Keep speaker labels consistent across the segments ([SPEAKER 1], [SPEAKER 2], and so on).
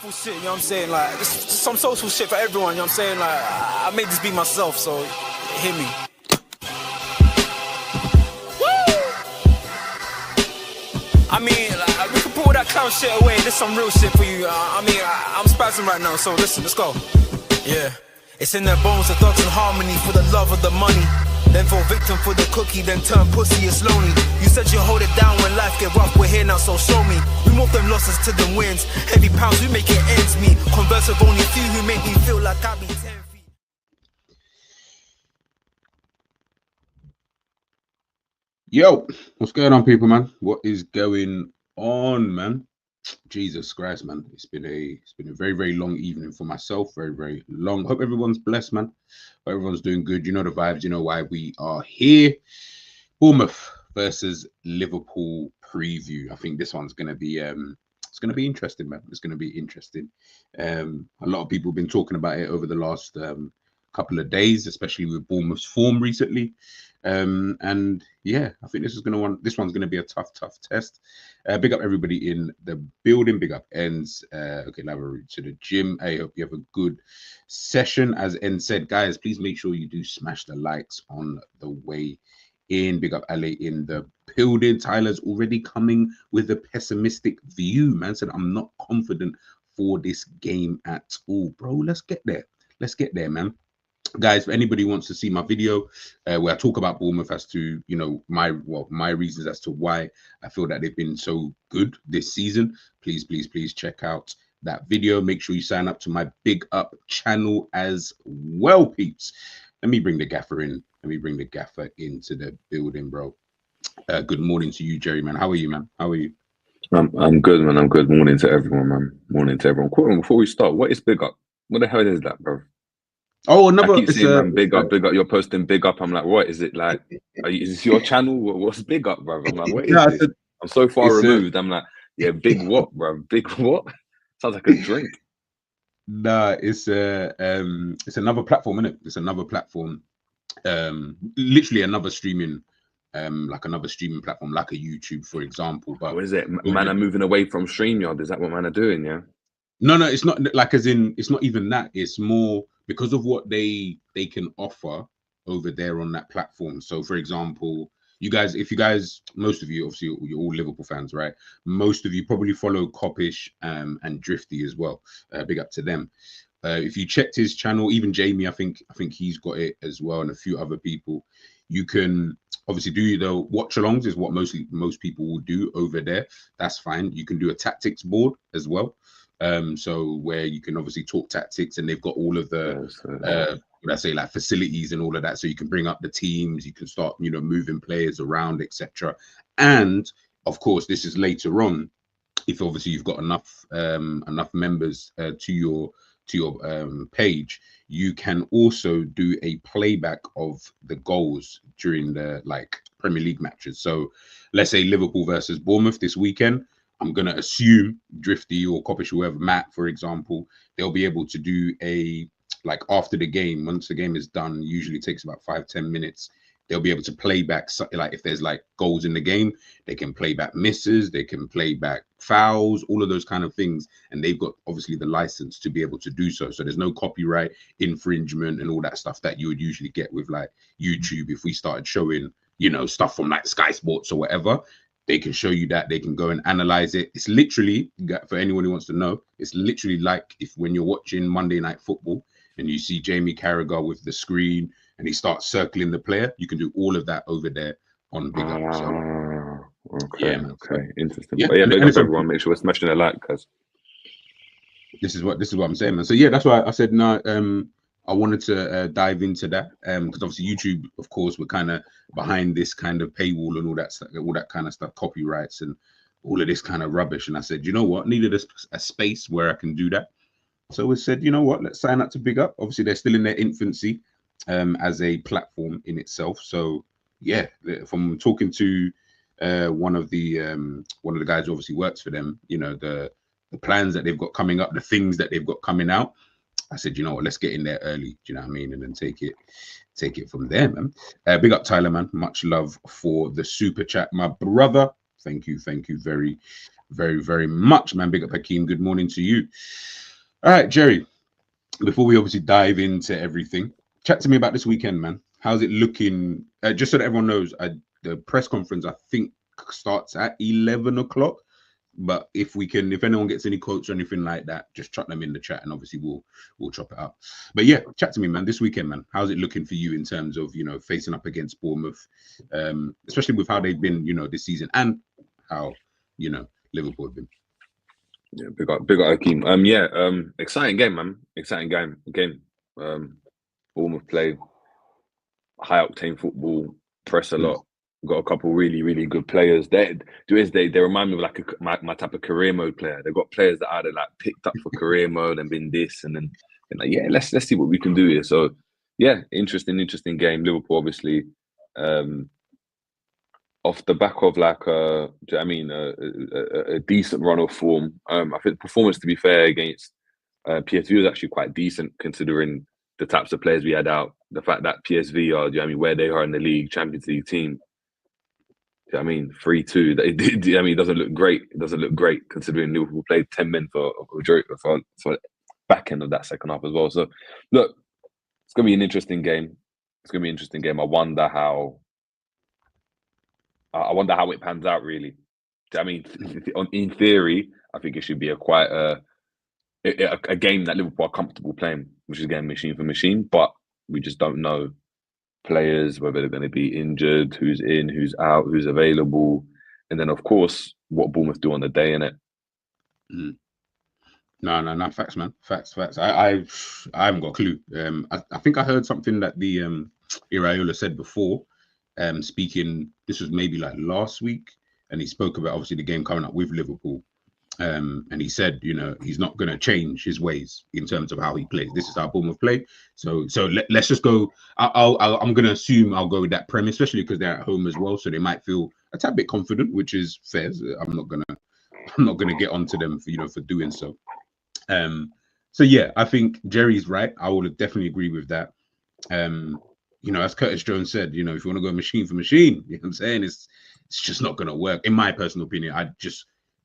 [SPEAKER 1] social shit, you know what I'm saying? Like, this some social shit for everyone, you know what I'm saying? Like, I made this beat myself, so hear me. I mean, like, we can put all that clown shit away. This some real shit for you. I'm spazzing right now, so listen, let's go. Yeah. It's in their bones, the thugs in harmony for the love of the money. Then fall victim for the cookie, then turn pussy, it's lonely. You said you hold it down when life get rough, we're here now, so show me. We move them losses to them wins. Heavy pounds, we make it ends meet. Converse with only few who make me feel like I be 10 feet.
[SPEAKER 2] Yo, what's going on, people, man? What is going on, man? Jesus Christ, man. It's been a very, very long evening for myself. Very, very long. Hope everyone's blessed, man. Hope everyone's doing good. You know the vibes. You know why we are here. Bournemouth versus Liverpool preview. I think this one's gonna be it's gonna be interesting, man. It's gonna be interesting. A lot of people have been talking about it over the last couple of days, especially with Bournemouth's form recently. And yeah, I think this one's gonna be a tough test. Big up everybody in the building. Big up ENDZ. Okay, now we're route to the gym. I hope you have a good session. As En said, guys, please make sure you do smash the likes on the way in. Big up Ale in the building. Tyler's already coming with a pessimistic view. Man said, I'm not confident for this game at all. Bro, let's get there. Let's get there, man. Guys, if anybody wants to see my video where I talk about Bournemouth as to, you know, my reasons as to why I feel that they've been so good this season, please check out that video. Make sure you sign up to my Big Up channel as well, peeps. Let me bring the gaffer in. Let me bring the gaffer into the building, bro. Good morning to you, Jerry, man. How are you, man? How are you?
[SPEAKER 3] I'm good, man. I'm good. Morning to everyone, man. Morning to everyone. Quick, before we start, what is Big Up? What the hell is that, bro?
[SPEAKER 2] Oh, another.
[SPEAKER 3] I keep saying, man, big up. You're posting Big Up. I'm like, what is it like? Is this your channel? What's Big Up, bro? I'm like, what is this? I'm so far removed. I'm like, yeah, big what, bro? Big what? Sounds like a drink.
[SPEAKER 2] Nah, it's another platform, isn't it? It's another platform. Literally another streaming, like another streaming platform, like a YouTube, for example. But
[SPEAKER 3] what is it? Man are moving away from StreamYard. Is that what man are doing? Yeah.
[SPEAKER 2] No, it's not like as in it's not even that. It's more because of what they can offer over there on that platform. So, for example, most of you, obviously, you're all Liverpool fans, right? Most of you probably follow Kopish and Drifty as well. Big up to them. If you checked his channel, even Jamie, I think he's got it as well, and a few other people. You can obviously do the watch-alongs is what most people will do over there. That's fine. You can do a tactics board as well. So where you can obviously talk tactics, and they've got all of the like facilities and all of that, so you can bring up the teams, you can start, you know, moving players around, etc. And of course, this is later on, if obviously you've got enough members to your page, you can also do a playback of the goals during the Premier League matches. So let's say Liverpool versus Bournemouth this weekend. I'm going to assume Drifty or Kopish, whoever, Matt, for example, they'll be able to do after the game, once the game is done, usually takes about 5-10 minutes. They'll be able to play back, like if there's goals in the game, they can play back misses, they can play back fouls, all of those kind of things. And they've got obviously the license to be able to do so. So there's no copyright infringement and all that stuff that you would usually get with YouTube. If we started showing, you know, stuff from Sky Sports or whatever, they can show you that. They can go and analyze it. It's literally, for anyone who wants to know, it's literally like when you're watching Monday Night Football and you see Jamie Carragher with the screen and he starts circling the player. You can do all of that over there on Big Up. So,
[SPEAKER 3] okay,
[SPEAKER 2] yeah, man.
[SPEAKER 3] Okay, interesting.
[SPEAKER 2] Yeah,
[SPEAKER 3] but yeah, big up everyone. Make sure we're smashing a like, because
[SPEAKER 2] this is what I'm saying, man. So yeah, that's why I said no. I wanted to dive into that because obviously YouTube, of course, we're kind of behind this kind of paywall and all that kind of stuff, copyrights and all of this kind of rubbish. And I said, you know what, needed a space where I can do that. So we said, you know what, let's sign up to Big Up. Obviously, they're still in their infancy as a platform in itself. So yeah, from talking to one of the guys who obviously works for them, you know, the plans that they've got coming up, the things that they've got coming out. I said, you know what, let's get in there early. Do you know what I mean? And then take it from there, man. Big up Tyler, man. Much love for the super chat, my brother. Thank you very, very, very much, man. Big up Hakeem. Good morning to you. All right, Jerry. Before we obviously dive into everything, chat to me about this weekend, man. How's it looking? Just so that everyone knows, the press conference I think starts at 11 o'clock. But if anyone gets any quotes or anything like that, just chuck them in the chat, and obviously we'll chop it up. But yeah, chat to me, man. This weekend, man, how's it looking for you in terms of facing up against Bournemouth, especially with how they've been, this season, and how Liverpool have been.
[SPEAKER 3] Yeah, big up Hakeem. Exciting game, man. Exciting game. Bournemouth play high octane football, press a lot. Got a couple really, really good players. They remind me of like my type of career mode player. They've got players that either like picked up for career mode and been this, and then let's see what we can do here. So yeah, interesting game. Liverpool obviously off the back of like a decent run of form. I think the performance, to be fair, against PSV was actually quite decent considering the types of players we had out. The fact that PSV are, where they are in the league, Champions League team. 3-2. It doesn't look great. It doesn't look great considering Liverpool played 10 men for back end of that second half as well. So look, it's gonna be an interesting game. I wonder how it pans out, really. In theory, I think it should be quite a game that Liverpool are comfortable playing, which is again machine for machine. But we just don't know players, whether they're going to be injured, who's in, who's out, who's available, and then of course what Bournemouth do on the day, innit?
[SPEAKER 2] No, facts, man. Facts. I haven't got a clue. I think I heard something that the Iraola said before, speaking. This was maybe like last week, and he spoke about obviously the game coming up with Liverpool. And he said, he's not going to change his ways in terms of how he plays. This is how Bournemouth play. So let's just go. I'm going to assume I'll go with that premise, especially because they're at home as well, so they might feel a tad bit confident, which is fair. I'm not gonna get onto them for doing so. So yeah, I think Jerry's right. I will definitely agree with that. As Curtis Jones said, if you want to go machine for machine, you know what I'm saying, it's just not going to work. In my personal opinion,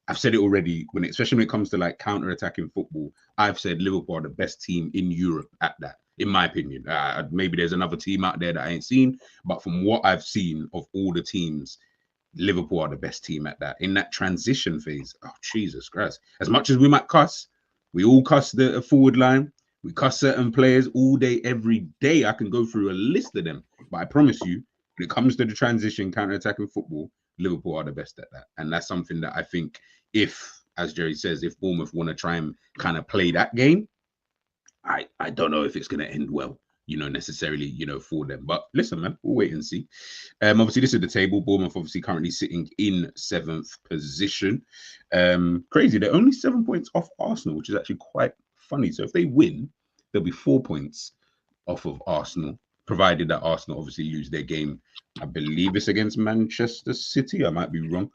[SPEAKER 2] I've said it already, especially when it comes to like counter-attacking football, I've said Liverpool are the best team in Europe at that, in my opinion. Maybe there's another team out there that I ain't seen, but from what I've seen of all the teams, Liverpool are the best team at that. In that transition phase, oh, Jesus Christ. As much as we might cuss, we all cuss the forward line, we cuss certain players all day, every day. I can go through a list of them, but I promise you, when it comes to the transition, counter-attacking football, Liverpool are the best at that. And that's something that I think if, as Jerry says, if Bournemouth want to try and kind of play that game, I don't know if it's going to end well, necessarily, for them. But listen, man, we'll wait and see. Obviously, this is the table. Bournemouth obviously currently sitting in 7th position. Crazy. They're only 7 points off Arsenal, which is actually quite funny. So if they win, there'll be 4 points off of Arsenal, provided that Arsenal obviously lose their game. I believe it's against Manchester City. I might be wrong.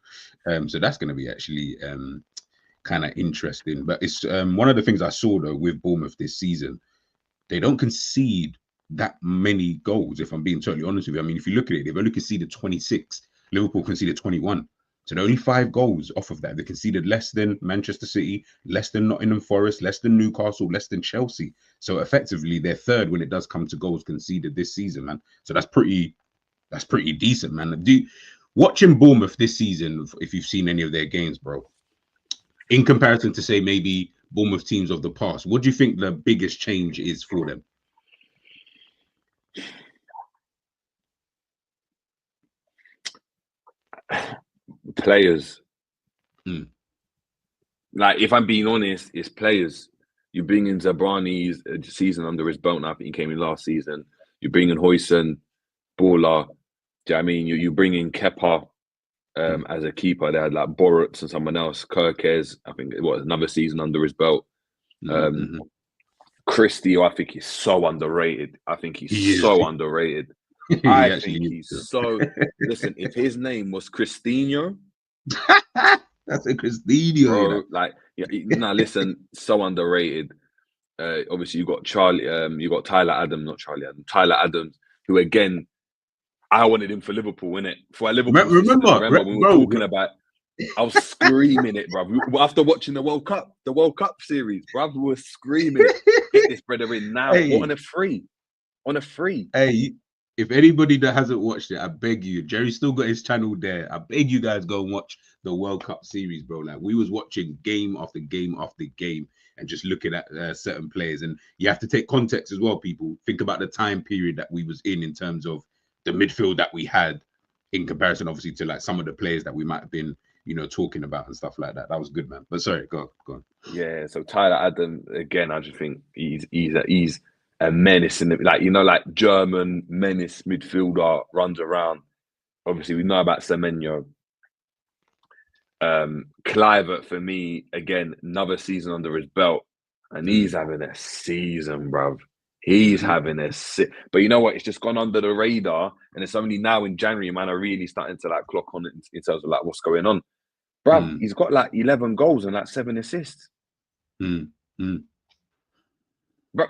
[SPEAKER 2] So that's going to be actually kind of interesting. But it's one of the things I saw, though, with Bournemouth this season. They don't concede that many goals, if I'm being totally honest with you. I mean, if you look at it, they've only conceded 26. Liverpool conceded 21. So they're only 5 goals off of that. They conceded less than Manchester City, less than Nottingham Forest, less than Newcastle, less than Chelsea. So effectively, they're third when it does come to goals conceded this season, man. So that's pretty decent, man. Watching Bournemouth this season, if you've seen any of their games, bro, in comparison to say maybe Bournemouth teams of the past, what do you think the biggest change is for them?
[SPEAKER 3] Players. Like, if I'm being honest, it's players. You bring in Zabrani's season under his belt now. I think he came in last season. You bring in Huijsen, Baller. Do you know what I mean? You bring in 𝐂𝐃 as a keeper. They had like Boruts and someone else. Kerkez, I think, another season under his belt. Christie, I think he's so underrated. Underrated. I think he's so. Listen, if his name was Cristinho,
[SPEAKER 2] that's a Cristinho.
[SPEAKER 3] Bro, like, listen, so underrated. Obviously, you got Tyler Adams, who again, I wanted him for Liverpool, innit? For Liverpool,
[SPEAKER 2] remember
[SPEAKER 3] when we were talking about I was screaming it, bruv. After watching the World Cup series, bruv, we were screaming it. Get this brother in now.
[SPEAKER 2] Hey.
[SPEAKER 3] What, on a free? On a free.
[SPEAKER 2] Hey, if anybody that hasn't watched it, I beg you. Jerry's still got his channel there. I beg you guys go and watch the World Cup series, bro. Like, we was watching game after game after game and just looking at certain players. And you have to take context as well, people. Think about the time period that we was in terms of the midfield that we had in comparison, obviously, to like some of the players that we might have been, you know, talking about and stuff like that. That was good, man. But sorry, go on.
[SPEAKER 3] Yeah, so Tyler Adam, again, I just think he's a menace in the, like, you know, like German menace midfielder, runs around. Obviously, we know about Semenyo. Kluivert, for me, again, another season under his belt, and he's having a season, bruv. He's having a but you know what? It's just gone under the radar, and it's only now in January, man, are really starting to like clock on in terms of like what's going on. Bruv, he's got like 11 goals and like 7 assists. Bro,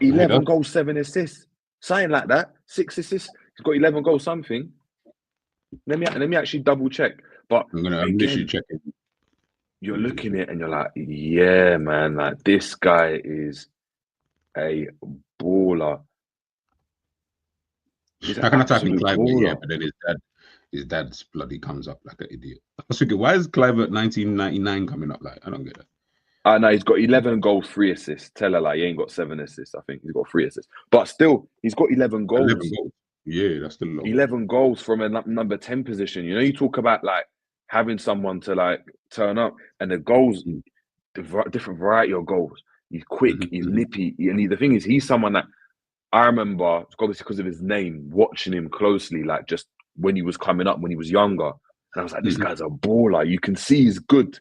[SPEAKER 3] 11 goals, 7 assists. Something like that. 6 assists. He's got 11 goals, something. Let me actually double check. But
[SPEAKER 2] I'm literally checking.
[SPEAKER 3] You're looking at it and you're like, yeah, man, like this guy is a baller.
[SPEAKER 2] How can I type in Kluivert? Yeah, but then his dad's bloody comes up like an idiot. I was thinking, why is Kluivert 1999 coming up? Like, I don't get that.
[SPEAKER 3] No, he's got 11 goals, 3 assists. Tell her, like, he ain't got 7 assists. I think he's got 3 assists. But still, he's got 11 goals.
[SPEAKER 2] 11 goals. Yeah, that's still a lot.
[SPEAKER 3] 11 goals from a number 10 position. You know, you talk about, like, having someone to, like, turn up. And the goals, different variety of goals. He's quick, he's nippy. And the thing is, he's someone that I remember, obviously because of his name, watching him closely, like, just when he was coming up, when he was younger. And I was like, this guy's a baller. You can see he's good.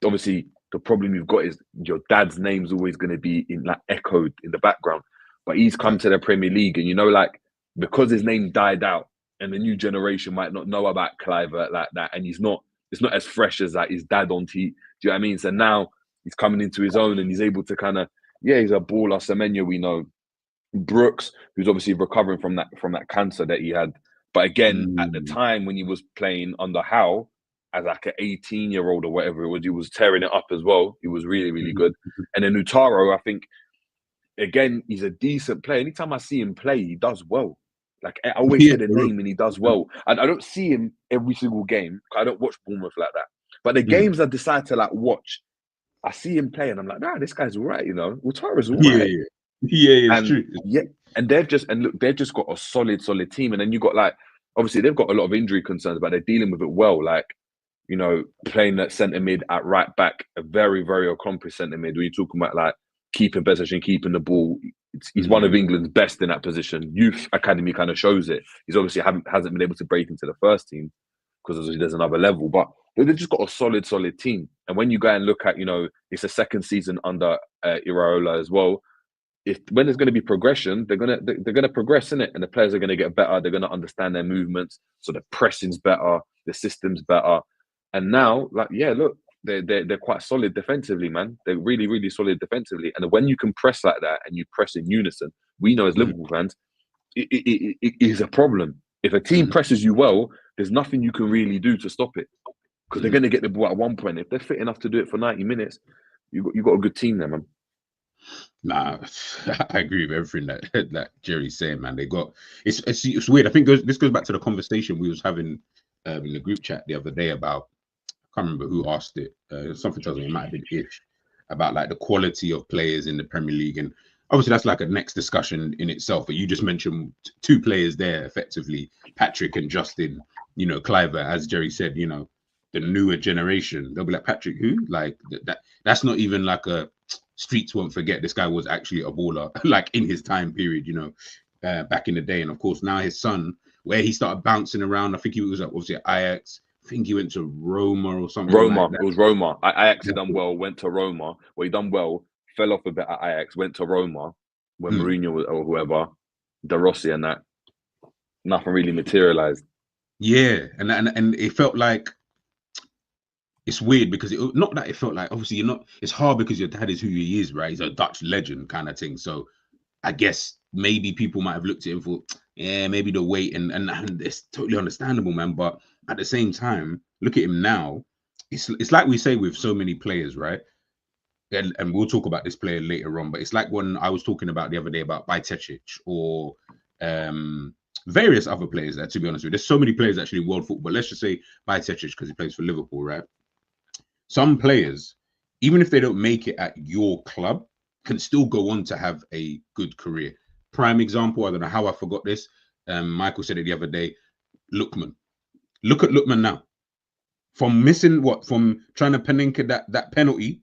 [SPEAKER 3] Obviously, the problem you've got is your dad's name's always going to be in like echoed in the background, but he's come to the Premier League, and you know, like, because his name died out, and the new generation might not know about Kluivert like that, and it's not as fresh as like his dad on T. Do you know what I mean? So now he's coming into his own, and he's able to kind of, yeah, he's a baller. Semenyo, we know. Brooks, who's obviously recovering from that cancer that he had, but again, at the time when he was playing under Howe, as like an 18-year-old or whatever it was, he was tearing it up as well. He was really, really good. And then Lautaro, I think, again, he's a decent player. Anytime I see him play, he does well. Like, I always hear the name and he does well. And I don't see him every single game. I don't watch Bournemouth like that. But the games I decide to like watch, I see him play and I'm like, nah, this guy's all right, you know. Lautaro's all right.
[SPEAKER 2] Yeah, it's true.
[SPEAKER 3] Yeah, and they've just got a solid team. And then you got like, obviously they've got a lot of injury concerns, but they're dealing with it well. Like, you know, playing at centre mid, at right back, a very, very accomplished centre mid. When you're talking about like keeping possession, keeping the ball, he's one of England's best in that position. Youth academy kind of shows it. He's obviously hasn't been able to break into the first team because there's another level, but they've just got a solid team. And when you go and look at, you know, it's a second season under Iraola as well. When there's going to be progression, they're gonna progress in it, and the players are going to get better. They're going to understand their movements, so the pressing's better, the system's better. And now, like, yeah, look, they're quite solid defensively, man. They're really, really solid defensively. And when you can press like that and you press in unison, we know as Liverpool fans, it is a problem. If a team presses you well, there's nothing you can really do to stop it, because they're going to get the ball at one point. If they're fit enough to do it for 90 minutes, you got a good team there, man.
[SPEAKER 2] Nah, I agree with everything that Jerry's saying, man. They got it's weird. I think this goes back to the conversation we was having in the group chat the other day about, I can't remember who asked it. Something tells me it might have been Ish, about like the quality of players in the Premier League, and obviously that's like a next discussion in itself. But you just mentioned 2 players there, effectively, Patrick and Justin. You know, Kluivert, as Jerry said, you know, the newer generation, they'll be like, Patrick, who? Like that's not even like a streets won't forget. This guy was actually a baller, like in his time period, you know, back in the day. And of course, now his son, where he started bouncing around, I think he was obviously at Ajax. I think he went to Roma or something.
[SPEAKER 3] Roma, like it was Roma. Ajax had done well, went to Roma. Well, he done well, fell off a bit at Ajax, went to Roma when Mourinho was, or whoever, De Rossi and that. Nothing really materialized.
[SPEAKER 2] Yeah, and it felt like, it's weird because not that it felt like, obviously you're not, it's hard because your dad is who he is, right? He's a Dutch legend kind of thing. So I guess maybe people might have looked at him for, yeah, maybe the weight, and it's totally understandable, man. But at the same time, look at him now. it's like we say with so many players, right? And we'll talk about this player later on, but it's like when I was talking about the other day about 𝐒𝐊𝐃𝐃 or various other players that, to be honest with you, there's so many players actually in world football. Let's just say 𝐒𝐊𝐃𝐃 because he plays for Liverpool, right? Some players, even if they don't make it at your club, can still go on to have a good career. Prime example, I don't know how I forgot this. Michael said it the other day. Lookman. Look at Lookman now. From missing from trying to Panenka that penalty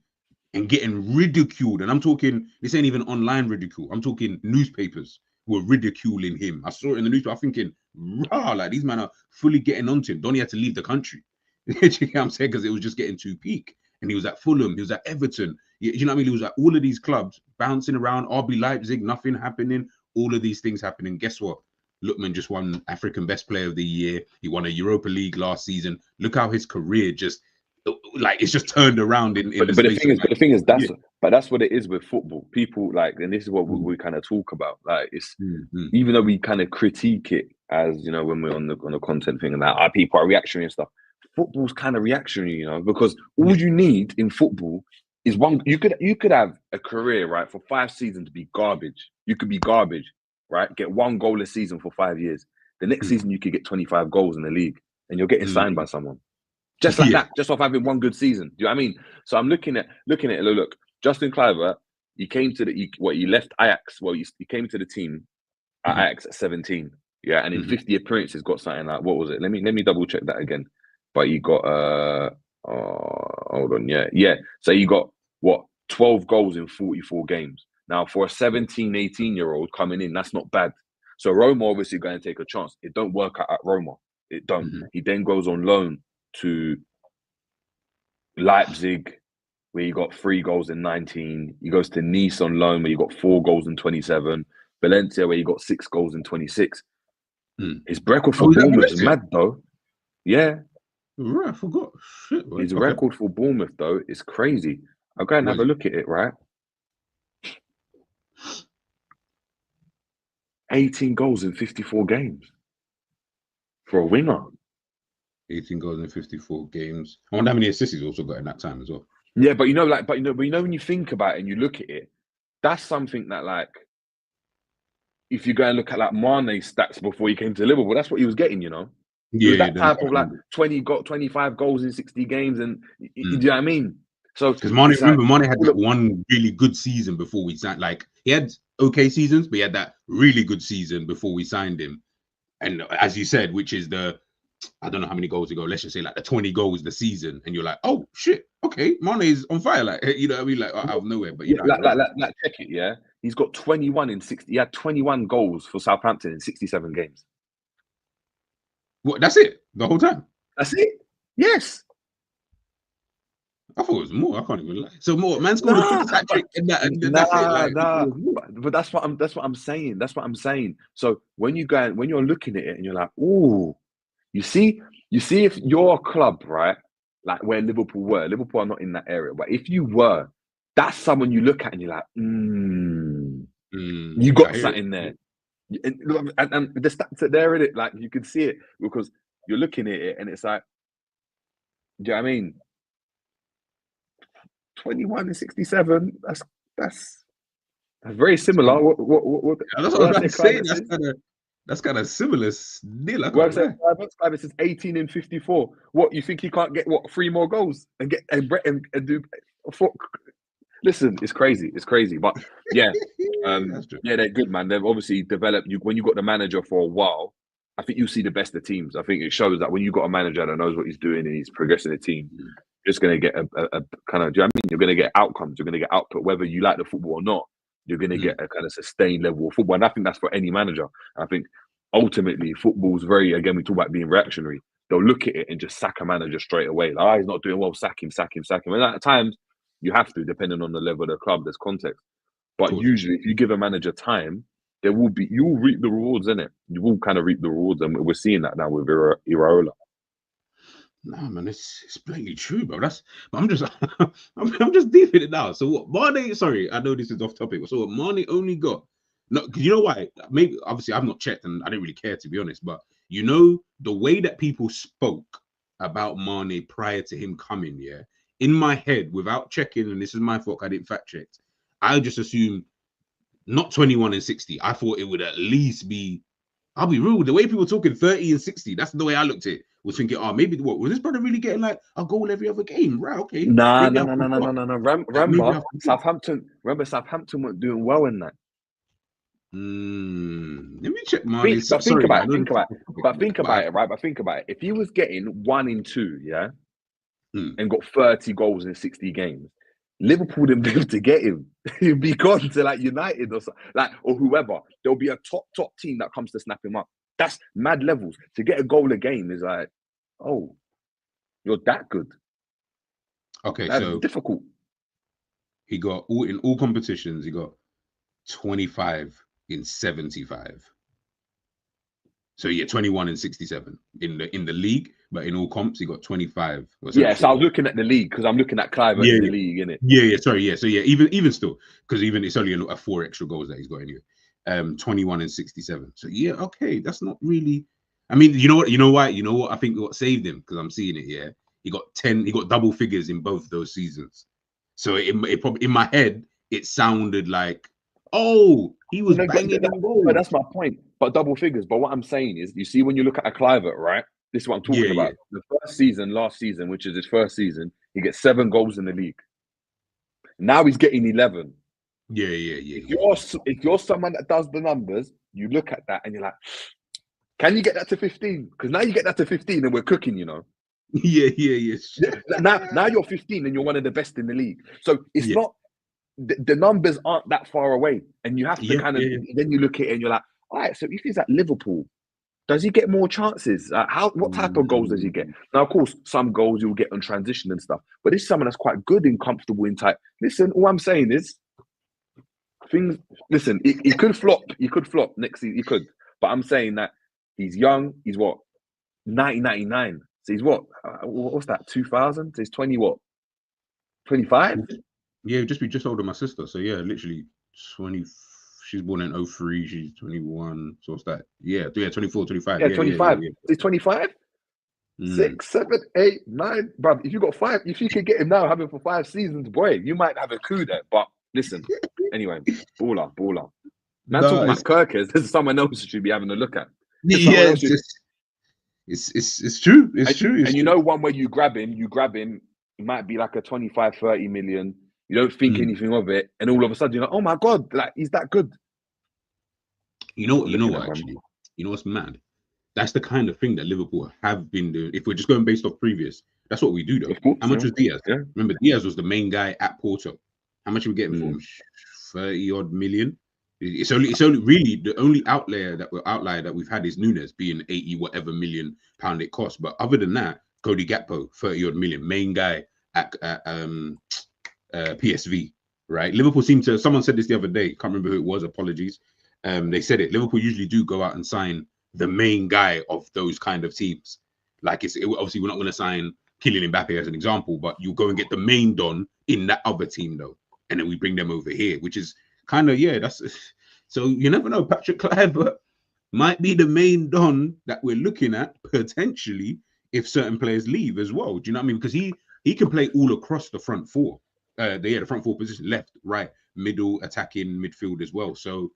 [SPEAKER 2] and getting ridiculed. And I'm talking, this ain't even online ridicule. I'm talking newspapers were ridiculing him. I saw it in the newspaper. I'm thinking, rah, like these men are fully getting onto him. Donny had to leave the country. You know what I'm saying? Because it was just getting too peak. And he was at Fulham, he was at Everton. You know what I mean? He was at all of these clubs, bouncing around, RB Leipzig, nothing happening, all of these things happening. Guess what? Lookman just won African Best Player of the Year. He won a Europa League last season. Look how his career just, like, it's just turned around in
[SPEAKER 3] but the thing is, that's what it is with football. People like, and this is what we kind of talk about. Like, it's even though we kind of critique it as, you know, when we're on the content thing and that, our people are reactionary and stuff. Football's kind of reactionary, you know, because all you need in football is one. You could have a career, right, for 5 seasons to be garbage. You could be garbage, right? Get 1 goal a season for 5 years. The next season you could get 25 goals in the league, and you're getting signed by someone, just like that, just off having 1 good season. Do you know what I mean? So I'm looking at it. Look, Justin Kluivert, he came to he left Ajax. Well, he came to the team at Ajax at 17, yeah, and in 50 appearances got something like, what was it? Let me double check that again. But you got hold on, yeah. So you got 12 goals in 44 games. Now for a 17, 18-year-old coming in, that's not bad. So Roma obviously going to take a chance. It don't work out at Roma. It don't. He then goes on loan to Leipzig, where you got 3 goals in 19. He goes to Nice on loan, where you got 4 goals in 27. Valencia, where you got 6 goals in 26. His record for Bournemouth is mad though. Yeah.
[SPEAKER 2] Right, I forgot. Shit,
[SPEAKER 3] his record for Bournemouth, though, is crazy. I'll go and have a look at it, right? 18 goals in 54 games for a winger.
[SPEAKER 2] 18 goals in 54 games. I wonder how many assists he's also got in that time as well.
[SPEAKER 3] Yeah, but you know, when you think about it and you look at it, that's something that, like, if you go and look at like Mane's stats before he came to Liverpool, that's what he was getting, you know. Yeah, that type of like 25 goals in 60 games, and you know what I mean? So
[SPEAKER 2] because Mane had that 1 really good season before we signed. Like, he had okay seasons, but he had that really good season before we signed him. And as you said, which is I don't know how many goals ago. Let's just say like the 20 goals the season, and you're like, oh shit, okay, Mane is on fire. Like, you know what I mean? Like out of nowhere. But
[SPEAKER 3] yeah, check it. Yeah, he's got 21 in 60. He had 21 goals for Southampton in 67 games.
[SPEAKER 2] What? That's it? The whole time?
[SPEAKER 3] That's it? Yes.
[SPEAKER 2] I thought it was more. I can't even lie. So more, man scored a 50 hat trick in that, and that's it. Like,
[SPEAKER 3] but that's what I'm saying. That's what I'm saying. So when you're looking at it and you're like, ooh, you see if you're a club, right? Like where Liverpool are not in that area. But if you were, that's someone you look at and you're like, you got something there. And the stats are there in it, like you can see it because you're looking at it and it's like, do you know what I mean? 21 and 67. That's very similar. What
[SPEAKER 2] that's what I'm saying. That's kind of similar. Still,
[SPEAKER 3] Kluivert is 18 and 54. What, you think he can't get 3 more goals and get and do? Listen, it's crazy. It's crazy, but yeah, yeah, they're good, man. They've obviously developed. When you got the manager for a while, I think you see the best of teams. I think it shows that when you got a manager that knows what he's doing and he's progressing the team, you're just going to get a kind of. Do you know what I mean? You're going to get outcomes. You're going to get output, whether you like the football or not. You're going to get a kind of sustained level of football, and I think that's for any manager. I think ultimately, football's very. Again, we talk about being reactionary. They'll look at it and just sack a manager straight away. Like, he's not doing well. Sack him. And at times, you have to, depending on the level of the club, there's context. But usually, if you give a manager time, you'll reap the rewards, innit? You will kind of reap the rewards, and we're seeing that now with Iraola.
[SPEAKER 2] Nah, man, it's blatantly true, bro. I'm just I'm just deep in it now. So what Mane? Sorry, I know this is off topic. So what Mane only got? No, because you know why? Maybe obviously I've not checked, and I didn't really care, to be honest. But you know the way that people spoke about Mane prior to him coming, yeah, in my head, without checking, and this is my fault, I didn't fact check, I just assumed not 21 and 60. I thought it would at least be, I'll be real, the way people talking 30 and 60, that's the way I looked at it. Was thinking, oh, maybe what was this brother really getting like a goal every other game? Right, okay.
[SPEAKER 3] No. Remember Southampton weren't doing well in that.
[SPEAKER 2] Let me check my.
[SPEAKER 3] Think about it, right? But think about it. If he was getting 1 in 2, yeah, and got 30 goals in 60 games, Liverpool didn't be able to get him. He'd be gone to like United or whoever. There'll be a top team that comes to snap him up. That's mad levels. To get a goal a game is like, oh, you're that good.
[SPEAKER 2] Okay,
[SPEAKER 3] that's
[SPEAKER 2] so
[SPEAKER 3] difficult.
[SPEAKER 2] He got in all competitions. He got 25 in 75. So yeah, 21 and 67 in the league, but in all comps he got 25.
[SPEAKER 3] Yeah, so I was looking at the league because I'm looking at Clive in the league, innit?
[SPEAKER 2] Yeah. Sorry, yeah. So yeah, even still, because even it's only a 4 extra goals that he's got anyway. 21 and 67. So yeah, okay, that's not really. I mean, you know what? I think what saved him, because I'm seeing it. Yeah, he got double figures in both those seasons. So it probably in my head it sounded like, oh, he was banging in goals.
[SPEAKER 3] But that's my point. But double figures. But what I'm saying is, you see, when you look at a Clivert, right? This is what I'm talking about. The first season, last season, which is his first season, he gets 7 goals in the league. Now he's getting 11.
[SPEAKER 2] Yeah.
[SPEAKER 3] If you're someone that does the numbers, you look at that and you're like, can you get that to 15? Because now you get that to 15 and we're cooking, you know.
[SPEAKER 2] Yeah.
[SPEAKER 3] Now you're 15 and you're one of the best in the league. So it's not the numbers aren't that far away, and you have to then you look at it and you're like, all right, so if he's at Liverpool, does he get more chances? What type of goals does he get? Now, of course, some goals you'll get on transition and stuff, but this is someone that's quite good and comfortable in tight. Listen, all I'm saying is things. Listen, he could flop. He could flop next season. He could, but I'm saying that he's young. He's what 1999. So he's what's that? 2000. So he's 20 what? 25.
[SPEAKER 2] Yeah, just older than my sister. So yeah, literally 20. She's born in 03. She's 21. So what's that? Yeah, 24, 25.
[SPEAKER 3] Yeah, 25. He's 25. 6, 7, 8, 9. Bruv, if you got 5, if you could get him now, have him for 5 seasons, boy, you might have a coup there. But listen, anyway, baller. Man, talking about Kirkers, there's someone else you should be having a look at.
[SPEAKER 2] Yeah, it's true. It's true.
[SPEAKER 3] And you know, one way you grab him, it might be like a 25, 30 million. You don't think anything of it, and all of a sudden you're like, "Oh my god, like he's that good."
[SPEAKER 2] You know what? Actually, you know what's mad? That's the kind of thing that Liverpool have been doing. If we're just going based off previous, that's what we do, though. Course, how much was Diaz? Yeah. Remember, Diaz was the main guy at Porto. How much are we getting for him? 30 odd million. It's only really the only outlier that we've had is Nunes being 80 whatever million pound it costs. But other than that, Cody Gakpo 30 odd million, main guy at PSV, right? Liverpool seemed to. Someone said this the other day. Can't remember who it was. Apologies. They said it. Liverpool usually do go out and sign the main guy of those kind of teams. Like obviously we're not going to sign Kylian Mbappe as an example, but you go and get the main don in that other team though, and then we bring them over here, which is kind of that's. So you never know. Patrick Kluivert might be the main don that we're looking at potentially if certain players leave as well. Do you know what I mean? Because he can play all across the front four. The front four position, left, right, middle, attacking, midfield as well. So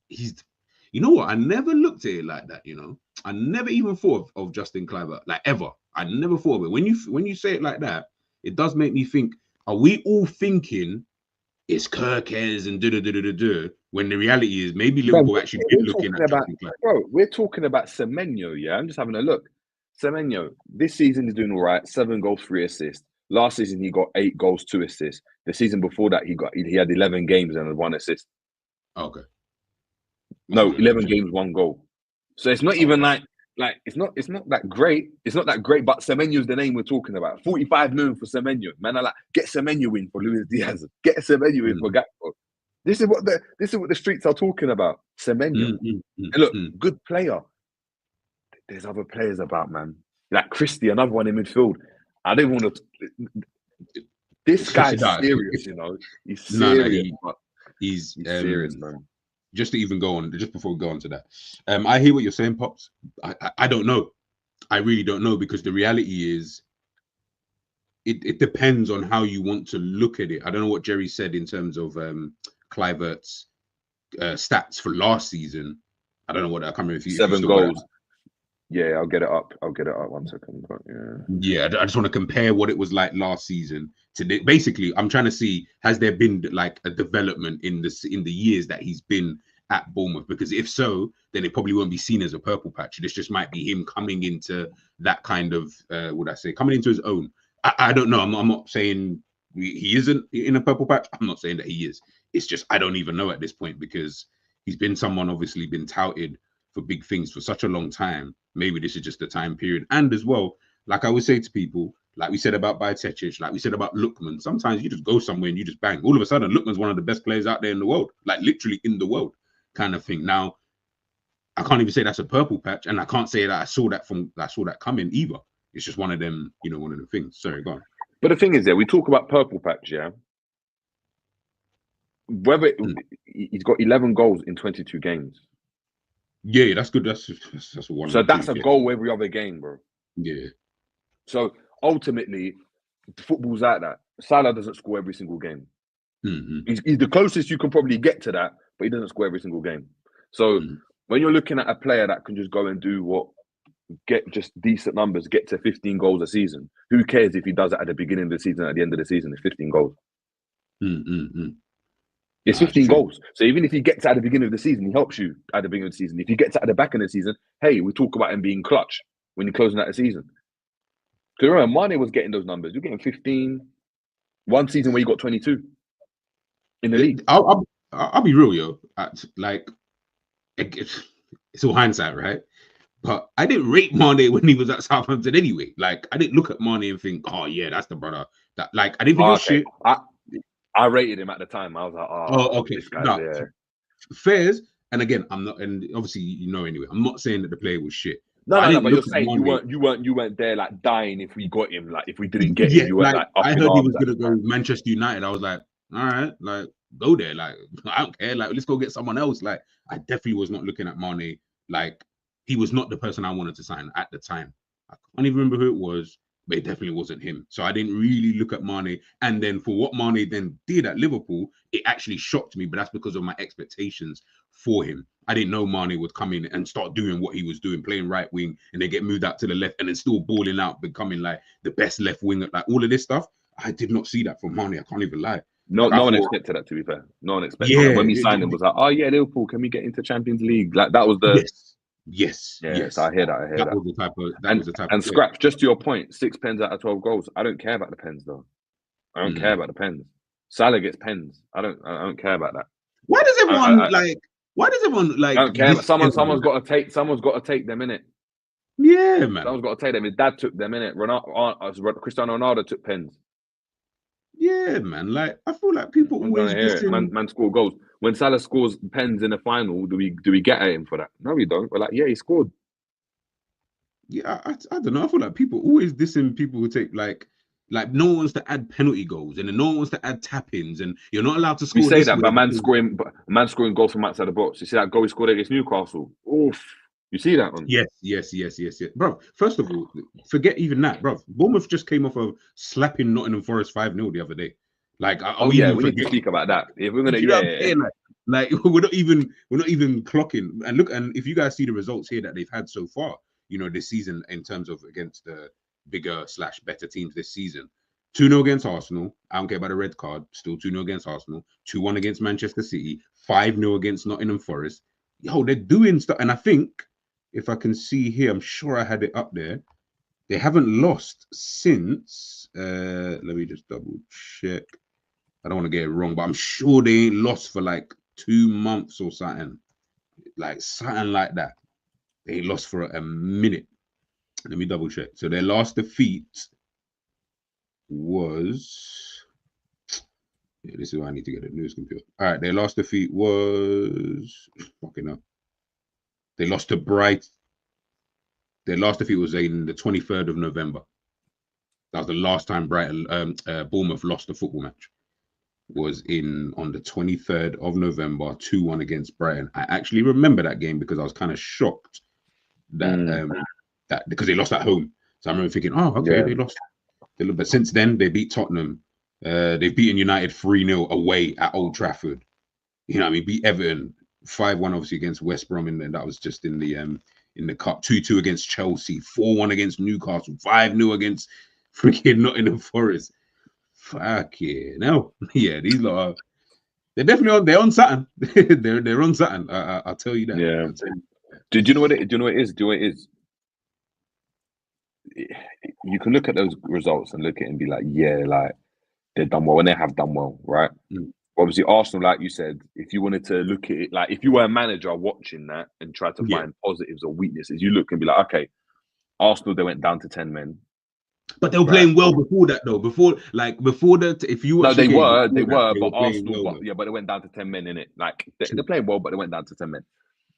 [SPEAKER 2] he's, you know what? I never looked at it like that. You know, I never even thought of Justin Kluivert like ever. I never thought of it. When you say it like that, it does make me think: are we all thinking it's Kirkes and do? When the reality is maybe Liverpool actually been looking at Justin Kluivert.
[SPEAKER 3] Bro, we're talking about Semenyo. Yeah, I'm just having a look. Semenyo this season he's doing all right. 7 goals, 3 assists. Last season he got 8 goals, 2 assists. The season before that he had 11 games and 1 assist.
[SPEAKER 2] Okay.
[SPEAKER 3] No, 11 games, 1 goal. So it's not even like it's not that great. It's not that great. But Semenyo's the name we're talking about. 45 million for Semenyo. Man, I like get Semenyo in for Luis Diaz. Get Semenyo in for Gakpo. This is what the streets are talking about. Semenyo. And look, good player. There's other players about, man. Like Christie, another one in midfield. I don't want to. This guy's serious, you know. He's serious.
[SPEAKER 2] He's
[SPEAKER 3] serious, man.
[SPEAKER 2] Just to even go on, just before we go on to that, I hear what you're saying, Pops. I don't know. I really don't know, because the reality is it depends on how you want to look at it. I don't know what Jerry said in terms of Kluivert's stats for last season. I don't know what I can't remember if you
[SPEAKER 3] 7 goals. Yeah, I'll get it up. 1 second. But
[SPEAKER 2] yeah, I just want to compare what it was like last season to basically. I'm trying to see, has there been like a development in the years that he's been at Bournemouth? Because if so, then it probably won't be seen as a purple patch. This just might be him coming into that kind of coming into his own. I don't know. I'm not saying he isn't in a purple patch. I'm not saying that he is. It's just I don't even know at this point, because he's been someone obviously been touted for big things for such a long time. Maybe this is just the time period. And as well, like I would say to people, like we said about 𝐒𝐇𝐀𝐃, like we said about Lookman, sometimes you just go somewhere and you just bang. All of a sudden, Lookman's one of the best players out there in the world, like literally in the world kind of thing. Now, I can't even say that's a purple patch, and I can't say that I saw that coming either. It's just one of them, one of the things. Sorry, go on.
[SPEAKER 3] But the thing is, we talk about purple patch, yeah. Whether he's got 11 goals in 22 games.
[SPEAKER 2] Yeah, that's good. That's one.
[SPEAKER 3] So that's a goal every other game, bro.
[SPEAKER 2] Yeah.
[SPEAKER 3] So ultimately, football's like that. Salah doesn't score every single game. He's the closest you can probably get to that, but he doesn't score every single game. So when you're looking at a player that can just go and do get just decent numbers, get to 15 goals a season, who cares if he does it at the beginning of the season, at the end of the season? It's 15 goals. It's 15 goals. So even if he gets at the beginning of the season, he helps you at the beginning of the season. If he gets at the back of the season, hey, we talk about him being clutch when you're closing out the season. Because remember, Mane was getting those numbers. You're getting 15. One season where you got 22 in the league.
[SPEAKER 2] I'll be real, yo. It's all hindsight, right? But I didn't rate Mane when he was at Southampton anyway. Like, I didn't look at Mane and think, oh yeah, that's the brother. That I didn't think it was shit.
[SPEAKER 3] I rated him at the time. I was like,
[SPEAKER 2] okay.
[SPEAKER 3] This guy's there.
[SPEAKER 2] Fairs. And again, I'm not, and obviously anyway, I'm not saying that the player was shit.
[SPEAKER 3] No, but you're saying you weren't there like dying if we got him, like if we didn't get him, you weren't like
[SPEAKER 2] I heard he was gonna go Manchester United. I was like, all right, like go there, like I don't care, like let's go get someone else. Like I definitely was not looking at Mane, like he was not the person I wanted to sign at the time. I can't even remember who it was, but it definitely wasn't him. So I didn't really look at Mane. And then for what Mane then did at Liverpool, it actually shocked me, but that's because of my expectations for him. I didn't know Mane would come in and start doing what he was doing, playing right wing, and then get moved out to the left and then still balling out, becoming like the best left winger, like all of this stuff. I did not see that from Mane. I can't even lie.
[SPEAKER 3] No one expected that, to be fair. No one expected that. When we signed him, was like, oh yeah, Liverpool, can we get into Champions League? Like that was the
[SPEAKER 2] Yes.
[SPEAKER 3] I hear that.
[SPEAKER 2] That was the type
[SPEAKER 3] of Scratch, just to your point, 6 pens out of 12 goals. I don't care about the pens though. I don't care about the pens. Salah gets pens. I don't care about that.
[SPEAKER 2] Why does everyone like?
[SPEAKER 3] I don't care. Someone's got to take them in it.
[SPEAKER 2] Yeah, man.
[SPEAKER 3] Someone's got to take them. His dad took them in it. Cristiano Ronaldo took pens.
[SPEAKER 2] Yeah, man. Like I feel like people always
[SPEAKER 3] man score goals. When Salah scores pens in the final, do we get at him for that? No, we don't. We're like, yeah, he scored.
[SPEAKER 2] Yeah, I don't know. I feel like people always dissing people who take like no one wants to add penalty goals, and then no one wants to add tap-ins, and you're not allowed to score.
[SPEAKER 3] We say that, but man scoring goals from outside the box. You see that goal he scored against Newcastle? Oof. You see that one?
[SPEAKER 2] Yes. Bro, first of all, forget even that, bro. Bournemouth just came off of slapping Nottingham Forest 5-0 the other day. Like,
[SPEAKER 3] we need to speak about that. If we're gonna,
[SPEAKER 2] like we're not even clocking. And look, and if you guys see the results here that they've had so far, this season in terms of against the bigger / better teams this season, 2-0 against Arsenal. I don't care about the red card. Still 2-0 against Arsenal. 2-1 against Manchester City. 5-0 against Nottingham Forest. Yo, they're doing stuff, and I think if I can see here, I'm sure I had it up there. They haven't lost since. Let me just double check. I don't want to get it wrong, but I'm sure they ain't lost for like 2 months or something. Like something like that. They ain't lost for a minute. Let me double check. So their last defeat was... Yeah, this is why I need to get a news computer. All right, their last defeat was... Fucking up. They lost to Brighton. Their last defeat was in the 23rd of November. That was the last time Bournemouth lost a football match. Was on the 23rd of November, 2-1 against Brighton. I actually remember that game because I was kind of shocked that that because they lost at home. So I remember thinking, oh, okay, they lost. But since then, they beat Tottenham. They've beaten United 3-0 away at Old Trafford. You know what I mean? Beat Everton 5-1 obviously against West Brom, and that was just in the cup. 2-2 against Chelsea, 4-1 against Newcastle, 5-0 against freaking Nottingham Forest. Fuck yeah, no, yeah, these lot are, they're definitely on. They're on Saturn. they're on Saturn. I'll tell you that.
[SPEAKER 3] Yeah. Do you know what it is? Do you know what it is? You can look at those results and look at it and be like, yeah, like they've done well, and they have done well, right? Obviously, Arsenal, like you said, if you wanted to look at it, like if you were a manager watching that and try to find positives or weaknesses, you look and be like, okay, Arsenal, they went down to 10 men.
[SPEAKER 2] But they were playing well before that, though. Before that, if you watch
[SPEAKER 3] they were,
[SPEAKER 2] but
[SPEAKER 3] Arsenal, but they went down to 10 men in it. Like they're playing well, but they went down to 10 men.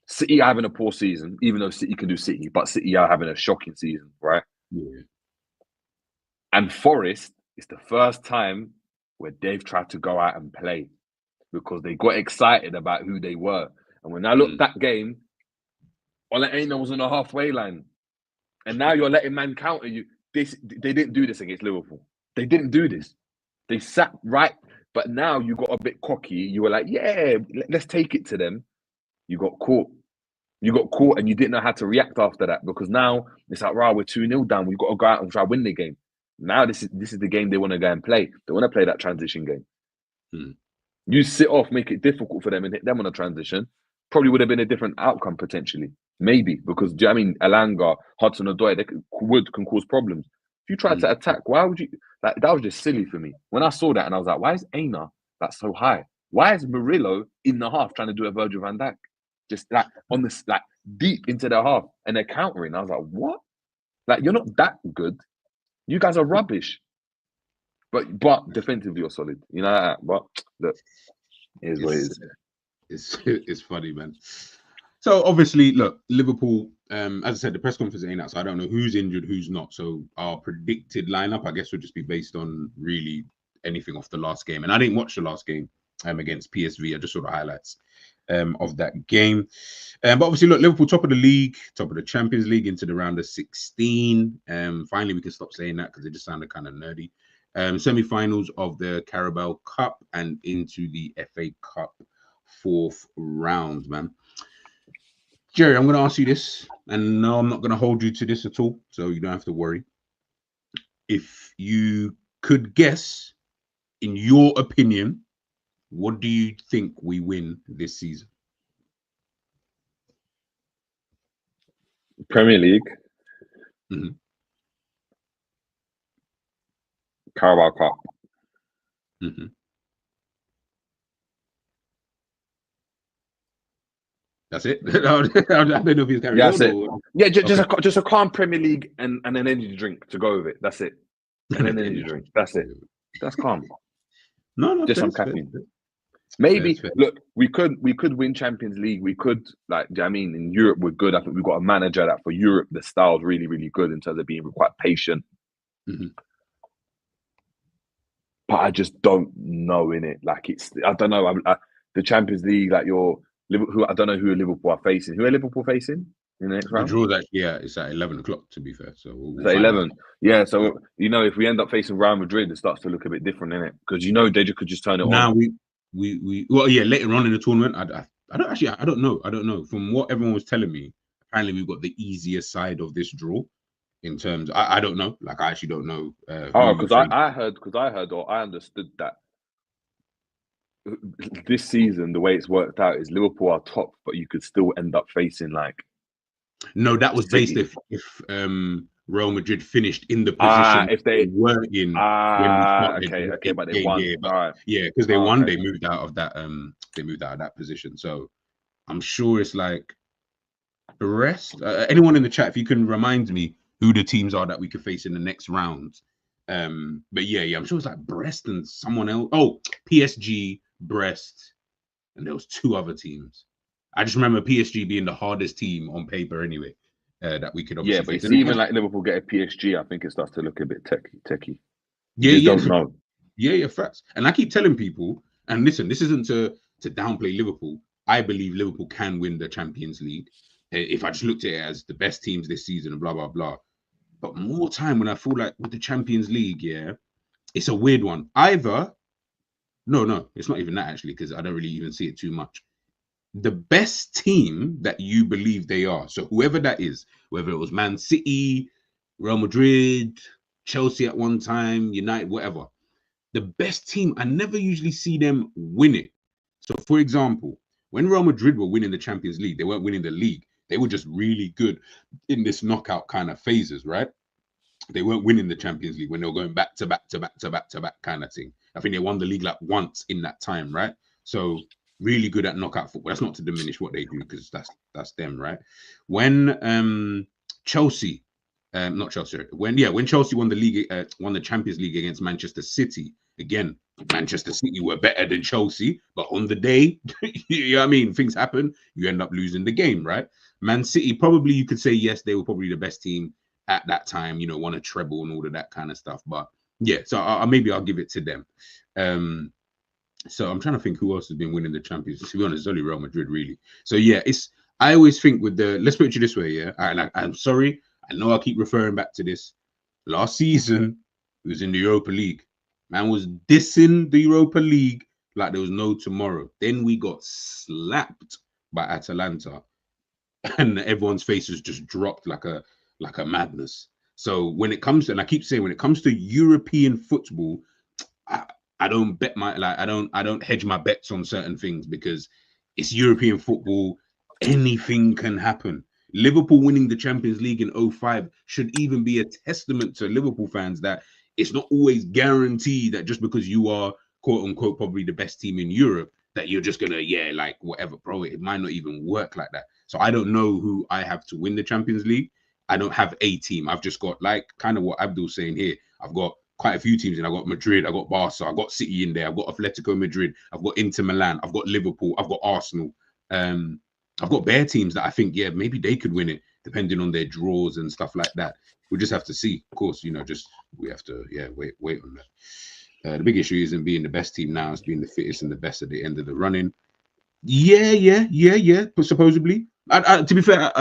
[SPEAKER 3] City are having a poor season, even though City can do City, but City are having a shocking season, right?
[SPEAKER 2] Yeah.
[SPEAKER 3] And Forest is the first time where they've tried to go out and play because they got excited about who they were. And when I looked at that game, Ole Einar was on the halfway line, and now you're letting man counter you. They didn't do this against Liverpool. They didn't do this. They sat right, but now you got a bit cocky. You were like, yeah, let's take it to them. You got caught. You got caught, and you didn't know how to react after that because now it's like, right, we're 2-0 down. We've got to go out and try to win the game. Now this is the game they want to go and play. They want to play that transition game. You sit off, make it difficult for them and hit them on a transition. Probably would have been a different outcome potentially. Maybe because, do you know what I mean, Elanga, Hudson-Odoi, they can cause problems. If you try to attack, why would you? Like, that was just silly for me. When I saw that and I was like, why is Einar that so high? Why is Murillo in the half trying to do a Virgil van Dijk? Just like on this, like deep into the half, and they're countering. I was like, what? Like, you're not that good. You guys are rubbish. But defensively you're solid. You know that? But look, here's what it is.
[SPEAKER 2] It's funny, man. So obviously, look, Liverpool, as I said, the press conference ain't out, so I don't know who's injured, who's not. So our predicted lineup, I guess, would just be based on really anything off the last game. And I didn't watch the last game against PSV. I just saw the highlights of that game. But obviously, look, Liverpool top of the league, top of the Champions League into the round of 16. Finally, we can stop saying that because it just sounded kind of nerdy. Semi-finals of the Carabao Cup and into the FA Cup 4th round, man. Jerry, I'm going to ask you this, and no, I'm not going to hold you to this at all, so you don't have to worry. If you could guess, in your opinion, what do you think we win this season?
[SPEAKER 3] Premier League. Carabao Cup.
[SPEAKER 2] That's it. I don't know if he's carrying
[SPEAKER 3] that's it. Yeah, just a calm Premier League and an energy drink to go with it. That's it. And an energy drink. That's it. That's calm.
[SPEAKER 2] No,
[SPEAKER 3] just some caffeine. Maybe look, we could win Champions League. We could, like, I mean, in Europe we're good. I think we've got a manager that for Europe the style's really, really good in terms of being quite patient. But I just don't know in it. Like I don't know. The Champions League, like Liverpool, I don't know who Liverpool are facing. Who are Liverpool facing in the next round?
[SPEAKER 2] The draw that, it's at 11 o'clock, to be fair. So we'll
[SPEAKER 3] it's at 11. Yeah, so, if we end up facing Real Madrid, it starts to look a bit different, innit? Because, they could just turn it on.
[SPEAKER 2] Now, later on in the tournament, I don't know. From what everyone was telling me, apparently we've got the easier side of this draw in terms, I don't know. Like, I actually don't know.
[SPEAKER 3] Because I heard or I understood that this season, the way it's worked out is Liverpool are top, but you could still end up facing
[SPEAKER 2] No, that was based if Real Madrid finished in the position
[SPEAKER 3] if they
[SPEAKER 2] were in when we started.
[SPEAKER 3] Okay, but they won.
[SPEAKER 2] Because they won, they moved out of that. They moved out of that position. So I'm sure it's like the rest. Anyone in the chat, if you can remind me who the teams are that we could face in the next round. But yeah, I'm sure it's like Brest and someone else. Oh, PSG, Brest, and there was 2 other teams. I just remember PSG being the hardest team on paper anyway, that we could obviously
[SPEAKER 3] face. But even like Liverpool get a PSG, I think it starts to look a bit techie.
[SPEAKER 2] Don't know. Yeah, facts. And I keep telling people, and listen, this isn't to downplay Liverpool. I believe Liverpool can win the Champions League. if I just looked at it as the best teams this season and blah blah blah. But more time when I feel like with the Champions League, yeah, it's a weird one. Either no, it's not even that actually, because I don't really even see it too much. The best team that you believe they are, so whoever that is, whether it was Man City, Real Madrid, Chelsea at one time, United, whatever, the best team, I never usually see them win it. So for example, when Real Madrid were winning the Champions League, they weren't winning the league. They were just really good in this knockout kind of phases, right? They weren't winning the Champions League when they were going back to back to back to back to back kind of thing. I think they won the league like once in that time, right? So really good at knockout football. That's not to diminish what they do, because that's them, right? When Chelsea, not Chelsea, when Chelsea won the league, won the Champions League against Manchester City. Again, Manchester City were better than Chelsea, but on the day, you know what I mean, things happen. You end up losing the game, right? Man City, probably you could say yes, they were probably the best team at that time. You know, won a treble and all of that kind of stuff. But yeah, so maybe I'll give it to them. So I'm trying to think who else has been winning the Champions League. To be honest, it's only Real Madrid, really. So yeah, I always think with the, let's put it this way, yeah. I'm sorry, I know I keep referring back to this. Last season, it was in the Europa League. Man was dissing the Europa League like there was no tomorrow. Then we got slapped by Atalanta, and everyone's faces just dropped like a madness. So when it comes to, and I keep saying, when it comes to European football, I don't bet my, like, I don't hedge my bets on certain things, because it's European football. Anything can happen. Liverpool winning the Champions League in 2005 should even be a testament to Liverpool fans that it's not always guaranteed that just because you are quote unquote probably the best team in Europe that you're just gonna, yeah, like whatever, bro. It might not even work like that. So I don't know who I have to win the Champions League. I don't have a team. I've just got, like, kind of what Abdul's saying here. I've got quite a few teams, and I've got Madrid, I've got Barca, I've got City in there, I've got Atletico Madrid, I've got Inter Milan, I've got Liverpool, I've got Arsenal. I've got bare teams that I think, yeah, maybe they could win it depending on their draws and stuff like that. We'll just have to see. Of course, you know, we have to, yeah, wait on that. The big issue isn't being the best team now, it's being the fittest and the best at the end of the running. Yeah, but supposedly. To be fair,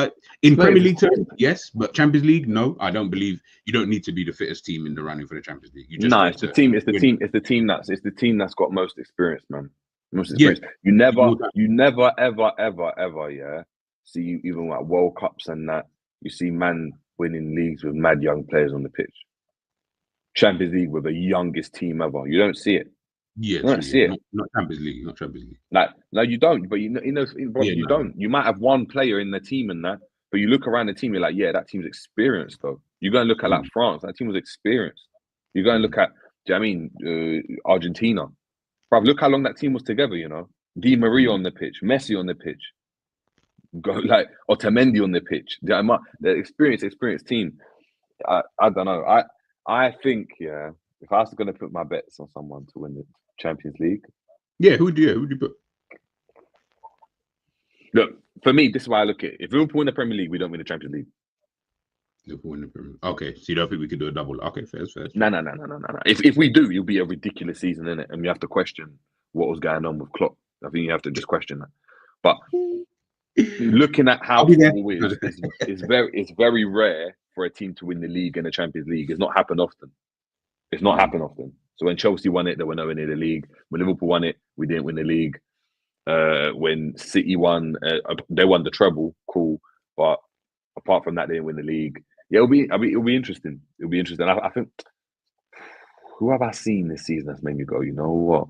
[SPEAKER 2] in Premier League terms, yes, but Champions League, no. I don't believe you don't need to be the fittest team in the running for the Champions League. You just
[SPEAKER 3] it's the team that's got most experience, man. Most experience. Yeah. You never, ever, yeah, see, even like World Cups and that, you see man winning leagues with mad young players on the pitch. Champions League with the youngest team ever. You don't see it.
[SPEAKER 2] Yeah, you don't see it. Not Champions League. Not Champions League.
[SPEAKER 3] Like, no, you don't. But you know, you don't. You might have one player in the team and that, but you look around the team, you're like, yeah, that team's experienced though. You go and look at like France, that team was experienced. You go and look at, do you know what I mean, Argentina. Bro, look how long that team was together. You know, Di Maria on the pitch, Messi on the pitch, go like Otamendi on the pitch. The experienced team. I don't know. I think, yeah, if I was going to put my bets on someone to win the Champions League,
[SPEAKER 2] yeah, who do you put?
[SPEAKER 3] Look, for me, this is why I look at it. If Liverpool win the Premier League, we don't win the Champions League.
[SPEAKER 2] Liverpool win the Premier League. Okay, so you don't think we could do a double? Okay, fair.
[SPEAKER 3] No. If we do, it'll be a ridiculous season, innit? And you have to question what was going on with Klopp. I think you have to just question that. But looking at how football is, it's very rare for a team to win the league and the Champions League. It's not happened often. So when Chelsea won it, they were nowhere near the league. When Liverpool won it, we didn't win the league. When City won, they won the treble, cool. But apart from that, they didn't win the league. Yeah, it'll be interesting. It'll be interesting. I think, who have I seen this season that's made me go, you know what?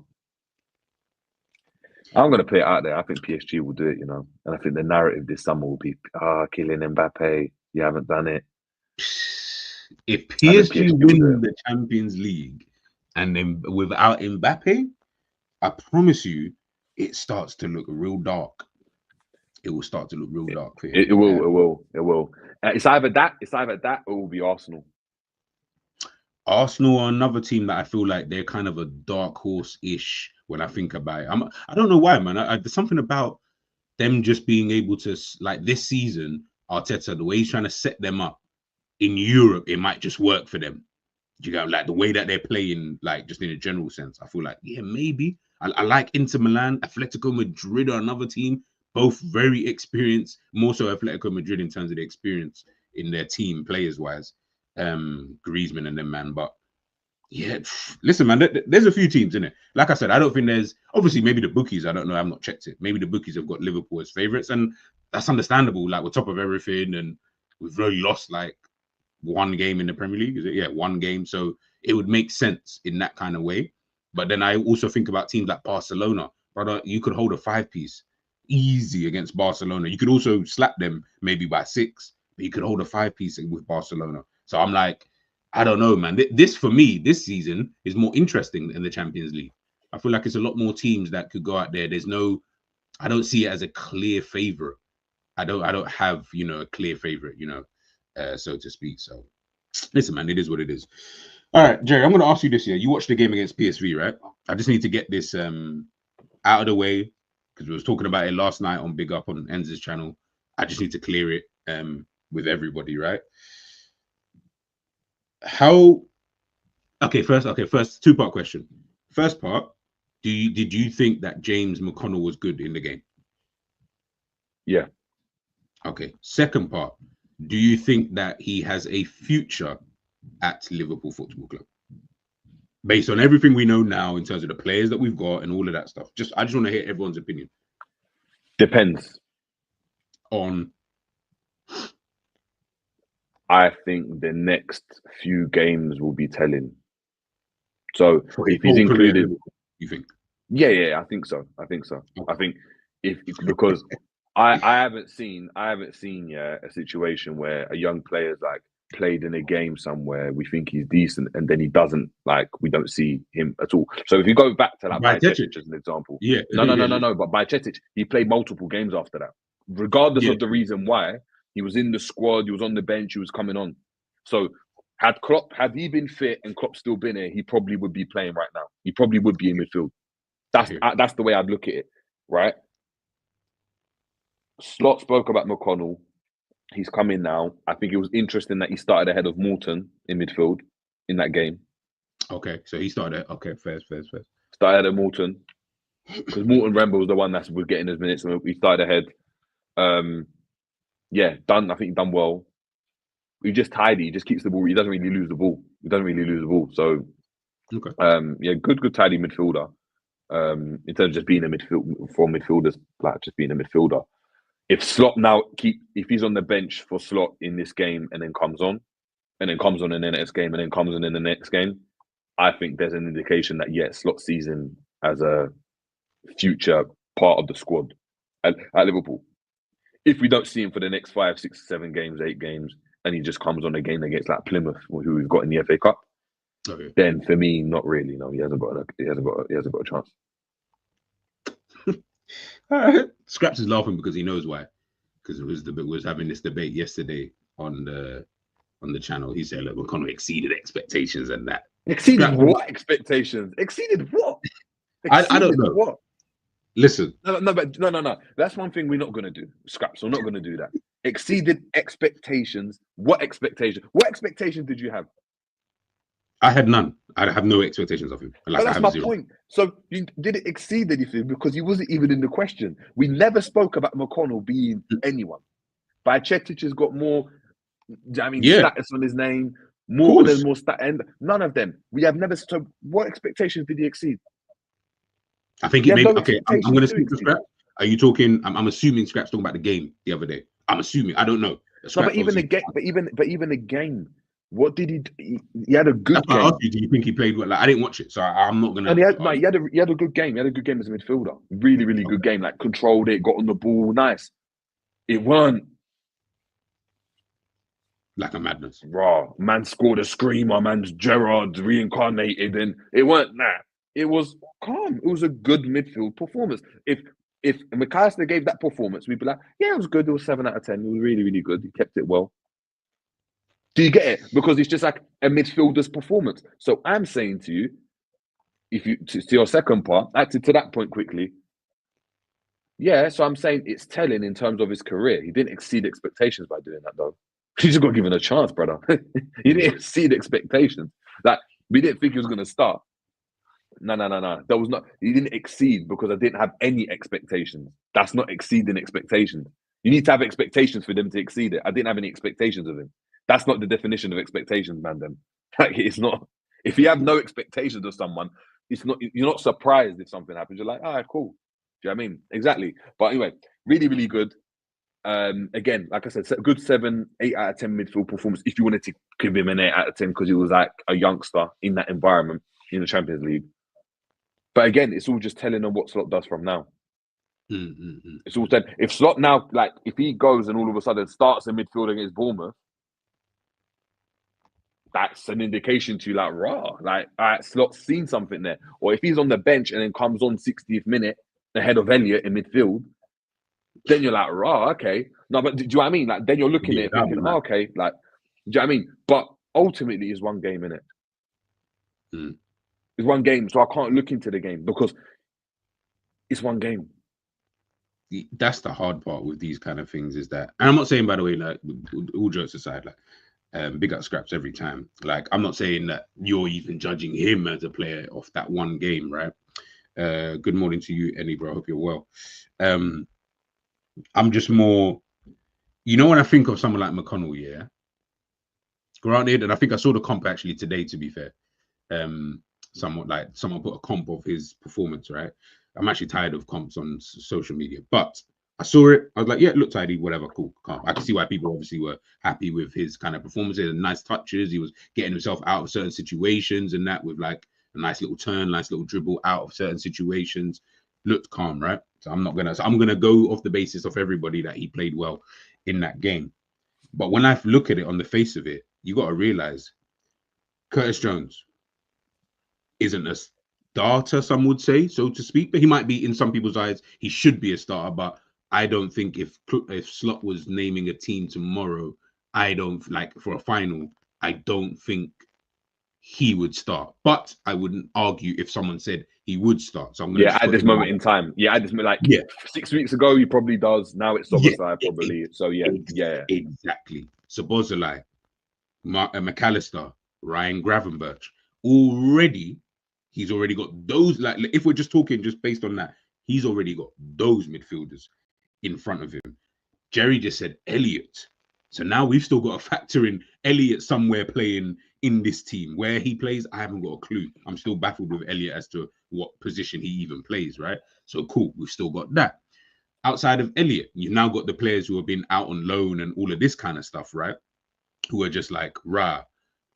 [SPEAKER 3] I'm going to put it out there. I think PSG will do it, you know. And I think the narrative this summer will be, Kylian Mbappe, you haven't done it.
[SPEAKER 2] If PSG win the Champions League and then without Mbappe, I promise you, it starts to look real dark. It will start to look real dark.
[SPEAKER 3] It will. It's either that, or it will be Arsenal.
[SPEAKER 2] Arsenal are another team that I feel like they're kind of a dark horse-ish when I think about it. I don't know why, man. There's something about them just being able to, like this season, Arteta, the way he's trying to set them up in Europe, it might just work for them. You know, like the way that they're playing, like just in a general sense, I feel like, yeah, maybe. I like Inter Milan, Atletico Madrid are another team. both very experienced, more so Atletico Madrid in terms of the experience in their team, players-wise. Griezmann and them, man. But yeah, listen, man, there's a few teams in it. Like I said, I don't think there's, obviously maybe the bookies, I don't know, I've not checked it. Maybe the bookies have got Liverpool as favourites, and that's understandable. Like, we're top of everything, and we've only lost like one game in the Premier League. Is it? Yeah, one game. So it would make sense in that kind of way. But then I also think about teams like Barcelona. Brother, you could hold a 5-piece easy against Barcelona. You could also slap them maybe by 6, but you could hold a 5-piece with Barcelona. So I'm like, I don't know, man. This, for me, this season is more interesting than the Champions League. I feel like it's a lot more teams that could go out there. There's no, I don't see it as a clear favorite. I don't have, you know, a clear favorite, you know, so to speak. So listen, man, it is what it is. All right, Jerry, I'm going to ask you this year. You watched the game against PSV, right? I just need to get this out of the way, because we was talking about it last night on Big Up on ENDZ's channel. I just need to clear it with everybody, right? First two-part question. First part, did you think that James McConnell was good in the game?
[SPEAKER 3] Yeah.
[SPEAKER 2] Okay. Second part, do you think that he has a future at Liverpool Football Club? Based on everything we know now in terms of the players that we've got and all of that stuff. I just want to hear everyone's opinion.
[SPEAKER 3] Depends.
[SPEAKER 2] On?
[SPEAKER 3] I think the next few games will be telling. So if he's included,
[SPEAKER 2] you think?
[SPEAKER 3] Yeah, I think so. Okay. I think because I haven't seen a situation where a young player's like played in a game somewhere, we think he's decent, and then he doesn't, like, we don't see him at all. So if you go back to like Bajcetic as an example, no, but Bajcetic, he played multiple games after that, regardless of the reason why. He was in the squad, he was on the bench, he was coming on. So had he been fit and Klopp still been here, he probably would be playing right now. He probably would be in midfield. That's the way I'd look at it, right? Slot spoke about McConnell. He's come in now. I think it was interesting that he started ahead of Morton in midfield in that game.
[SPEAKER 2] Okay, so he started. Okay, fair.
[SPEAKER 3] Started ahead of Morton because Morton Rembo was the one that was getting his minutes, and he started ahead. Yeah, done. I think he done well. He just tidy. He just keeps the ball. He doesn't really lose the ball. So, yeah, good tidy midfielder. In terms of just being a midfield for midfielders, like just being a midfielder. If Slot now if he's on the bench for Slot in this game and then comes on in the next game and then comes on in the next game, I think there's an indication that Slot sees him as a future part of the squad at Liverpool. If we don't see him for the next 5, 6, 7 games, 8 games, and he just comes on a game against like Plymouth, who we've got in the FA Cup, then for me, not really. No, he hasn't got a chance.
[SPEAKER 2] All right. Scraps is laughing because he knows why. Because it was having this debate yesterday on the channel. He said, "Look, McConnell exceeded expectations and that."
[SPEAKER 3] Exceeded what expectations? Exceeded what?
[SPEAKER 2] I don't know.
[SPEAKER 3] What?
[SPEAKER 2] Listen.
[SPEAKER 3] No. That's one thing we're not going to do. Scraps, we're not going to do that. Exceeded expectations. What expectation? What expectations did you have?
[SPEAKER 2] I had none. I have no expectations of him.
[SPEAKER 3] Like, that's my point. So did it exceed anything? Because he wasn't even in the question. We never spoke about McConnell being anyone. Bajcetic has got more, status on his name. More stat, and none of them. We have never. So what expectations did he exceed?
[SPEAKER 2] I think it made. Okay, I'm going to speak to Scraps. Are you talking? I'm assuming Scraps talking about the game the other day. I'm assuming. I don't know.
[SPEAKER 3] No, but even the game. But even the game. What did he? He had a good game. I asked
[SPEAKER 2] you, do you think he played well? Like, I didn't watch it, so I'm not gonna.
[SPEAKER 3] And he had a good game. He had a good game as a midfielder. Really, really good game. Like, controlled it, got on the ball, nice. It weren't
[SPEAKER 2] like a madness.
[SPEAKER 3] Raw man scored a screamer. Man's Gerrard reincarnated, and it weren't that. It was calm. It was a good midfield performance. If McAllister gave that performance, we'd be like, yeah, it was good. It was 7 out of 10. It was really, really good. He kept it well. Do you get it? Because it's just like a midfielder's performance. So I'm saying to you, to your second part, actually to that point quickly, so I'm saying it's telling in terms of his career. He didn't exceed expectations by doing that, though. He just got given a chance, brother. He didn't exceed expectations. Like, we didn't think he was going to start. no. There was not. He didn't exceed because I didn't have any expectations. That's not exceeding expectations. You need to have expectations for them to exceed it. I didn't have any expectations of him. That's not the definition of expectations, man. Then, like, it's not. If you have no expectations of someone, it's not. You're not surprised if something happens. You're like, all right, cool. Do you know what I mean? Exactly. But anyway, really, really good. Again, like I said, good 7, 8 out of 10 midfield performance. If you wanted to give him an 8 out of 10 because he was like a youngster in that environment in the Champions League. But again, it's all just telling them what Slot does from now. It's all said. If Slot now, like, if he goes and all of a sudden starts a midfield against Bournemouth, that's an indication to you, like, raw, like, all right, Slot's seen something there. Or if he's on the bench and then comes on 60th minute ahead of Elliott in midfield, then you're like, raw, okay. No, but do you know what I mean? Like, then you're looking at it thinking, oh, okay, like, do you know what I mean? But ultimately, it's one game, innit? It's one game, so I can't look into the game because it's one game.
[SPEAKER 2] That's the hard part with these kind of things, is that, and I'm not saying, by the way, like, all jokes aside, like, big up Scraps every time. Like, I'm not saying that you're even judging him as a player off that one game, right? Good morning to you, ENNY, bro. I hope you're well. I'm just more, you know, when I think of someone like McConnell, yeah, granted, and I think I saw the comp actually today, to be fair, somewhat like someone put a comp of his performance, right? I'm actually tired of comps on social media, but I saw it. I was like, yeah, it looked tidy, whatever, cool, calm. I can see why people obviously were happy with his kind of performances and nice touches. He was getting himself out of certain situations and that, with like a nice little turn, nice little dribble out of certain situations. Looked calm, right? So I'm gonna go off the basis of everybody that he played well in that game. But when I look at it on the face of it, you got to realize Curtis Jones isn't a starter, some would say, so to speak, but he might be in some people's eyes. He should be a starter, but I don't think if Slot was naming a team tomorrow, I don't, like, for a final, I don't think he would start. But I wouldn't argue if someone said he would start. So I'm gonna
[SPEAKER 3] at this moment in time. Yeah, at this moment, like, yeah, 6 weeks ago he probably does. Now it's Szoboszlai probably. So yeah,
[SPEAKER 2] exactly. Szoboszlai, McAllister, Ryan Gravenberch. Already, he's already got those. Like, if we're just talking just based on that, he's already got those midfielders in front of him. Jerry just said Elliott. So now we've still got to factor in Elliott somewhere playing in this team. Where he plays, I haven't got a clue. I'm still baffled with Elliott as to what position he even plays, right? So cool, we've still got that. Outside of Elliott, you've now got the players who have been out on loan and all of this kind of stuff, right? Who are just like, rah.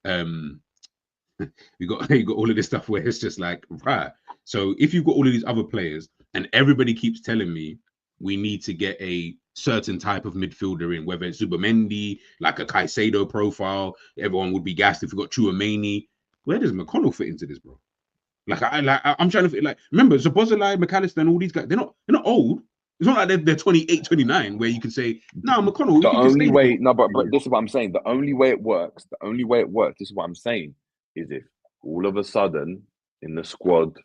[SPEAKER 2] You got all of this stuff where it's just like, rah. So if you've got all of these other players and everybody keeps telling me we need to get a certain type of midfielder in, whether it's Zubimendi, like a Caicedo profile, everyone would be gassed if we got Tchouaméni. Where does McConnell fit into this, bro? I'm trying to fit, like, remember Szoboszlai, McAllister, and all these guys, they're not old. It's not like they're 28, 29, where you can say, no, McConnell.
[SPEAKER 3] The only way, no, but this is what I'm saying. The only way it works, this is what I'm saying, is if all of a sudden in the squad,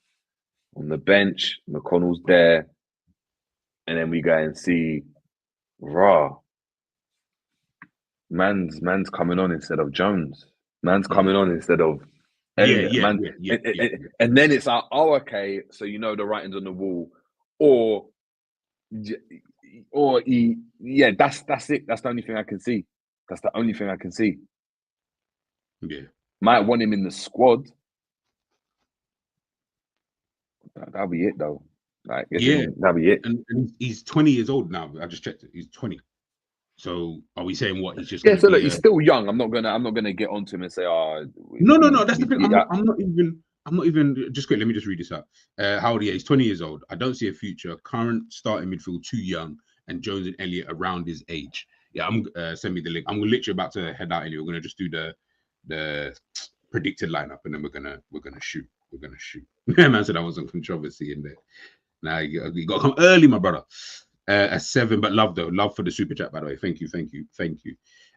[SPEAKER 3] on the bench, McConnell's there, and then we go and see, raw, man's coming on instead of Jones. Man's coming on instead of Elliott. And then it's like, oh, okay, so you know the writing's on the wall, or yeah, that's it. That's the only thing I can see. That's the only thing I can see.
[SPEAKER 2] Yeah,
[SPEAKER 3] might want him in the squad. That'll be it, though. Like, yeah, that'll be it.
[SPEAKER 2] And he's 20 years old now. I just checked it. He's 20. So are we saying what? He's just
[SPEAKER 3] so look, he's still young. I'm not gonna get onto him and say, oh,
[SPEAKER 2] no. That's the thing. I'm not even. Just quick. Let me just read this out. How old? Yeah, he's 20 years old. I don't see a future. Current starting midfield too young, and Jones and Elliott around his age. Yeah, send me the link. I'm literally about to head out anyway. We're gonna just do the predicted lineup, and then we're gonna shoot. We're gonna shoot. Man said I wasn't controversy in there. Now you got to come early, my brother. A 7, but love for the super chat, by the way. Thank you.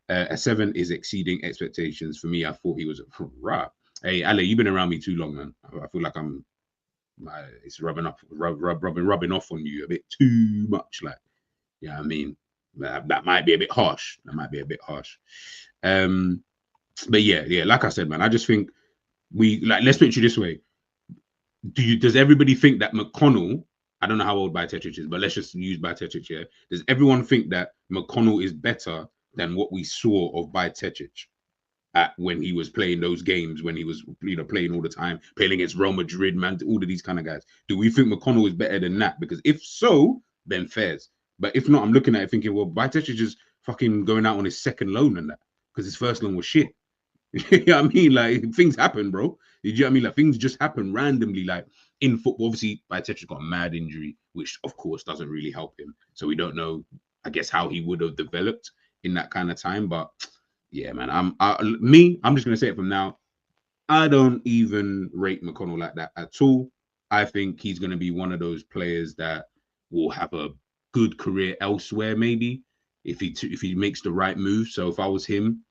[SPEAKER 2] A 7 is exceeding expectations for me. I thought he was right. Hey, Ale, you've been around me too long, man. I feel like it's rubbing off on you a bit too much. Like, yeah, I mean, that might be a bit harsh. But yeah, like I said, man, I just think let's put it this way. does everybody think that McConnell, I don't know how old 𝐒𝐀𝐃 is, but let's just use 𝐒𝐀𝐃 here. Does everyone think that McConnell is better than what we saw of 𝐒𝐀𝐃 at when he was playing those games, when he was, you know, playing all the time, playing against Real Madrid, man, all of these kind of guys? Do we think McConnell is better than that? Because if so, then fairs. But if not, I'm looking at it thinking, well, 𝐒𝐀𝐃 is just fucking going out on his second loan and that, because his first loan was shit. You know what I mean? Like, things happen, bro. You know what I mean? Like, things just happen randomly. Like, in football, obviously, 𝐒𝐀𝐃's got a mad injury, which, of course, doesn't really help him. So we don't know, I guess, how he would have developed in that kind of time. But, yeah, man, I'm just going to say it from now. I don't even rate McConnell like that at all. I think he's going to be one of those players that will have a good career elsewhere, maybe, if he makes the right move. So if I was him,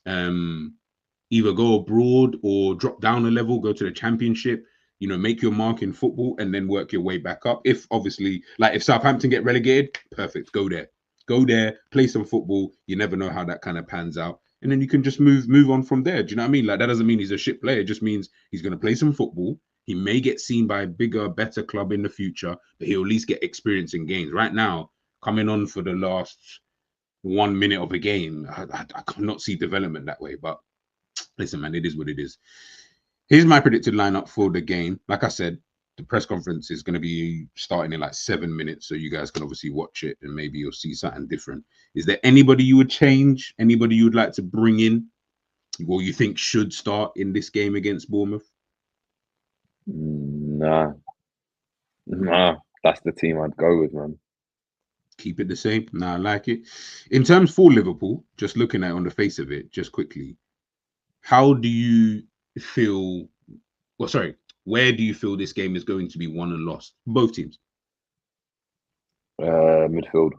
[SPEAKER 2] either go abroad or drop down a level, go to the championship, you know, make your mark in football and then work your way back up. If obviously, like if Southampton get relegated, perfect, go there, play some football. You never know how that kind of pans out. And then you can just move on from there. Do you know what I mean? Like, that doesn't mean he's a shit player. It just means he's going to play some football. He may get seen by a bigger, better club in the future, but he'll at least get experience in games. Right now, coming on for the last 1 minute of a game, I cannot see development that way. But listen, man, it is what it is. Here's my predicted lineup for the game. Like I said, the press conference is going to be starting in like 7 minutes, so you guys can obviously watch it and maybe you'll see something different. Is there anybody you would change? Anybody you would like to bring in, or you think should start in this game against Bournemouth?
[SPEAKER 3] Nah, that's the team I'd go with, man.
[SPEAKER 2] Keep it the same. Nah, I like it. In terms for Liverpool, just looking at it on the face of it, just quickly, how do you feel? Well, sorry, where do you feel this game is going to be won and lost? Both teams.
[SPEAKER 3] Midfield.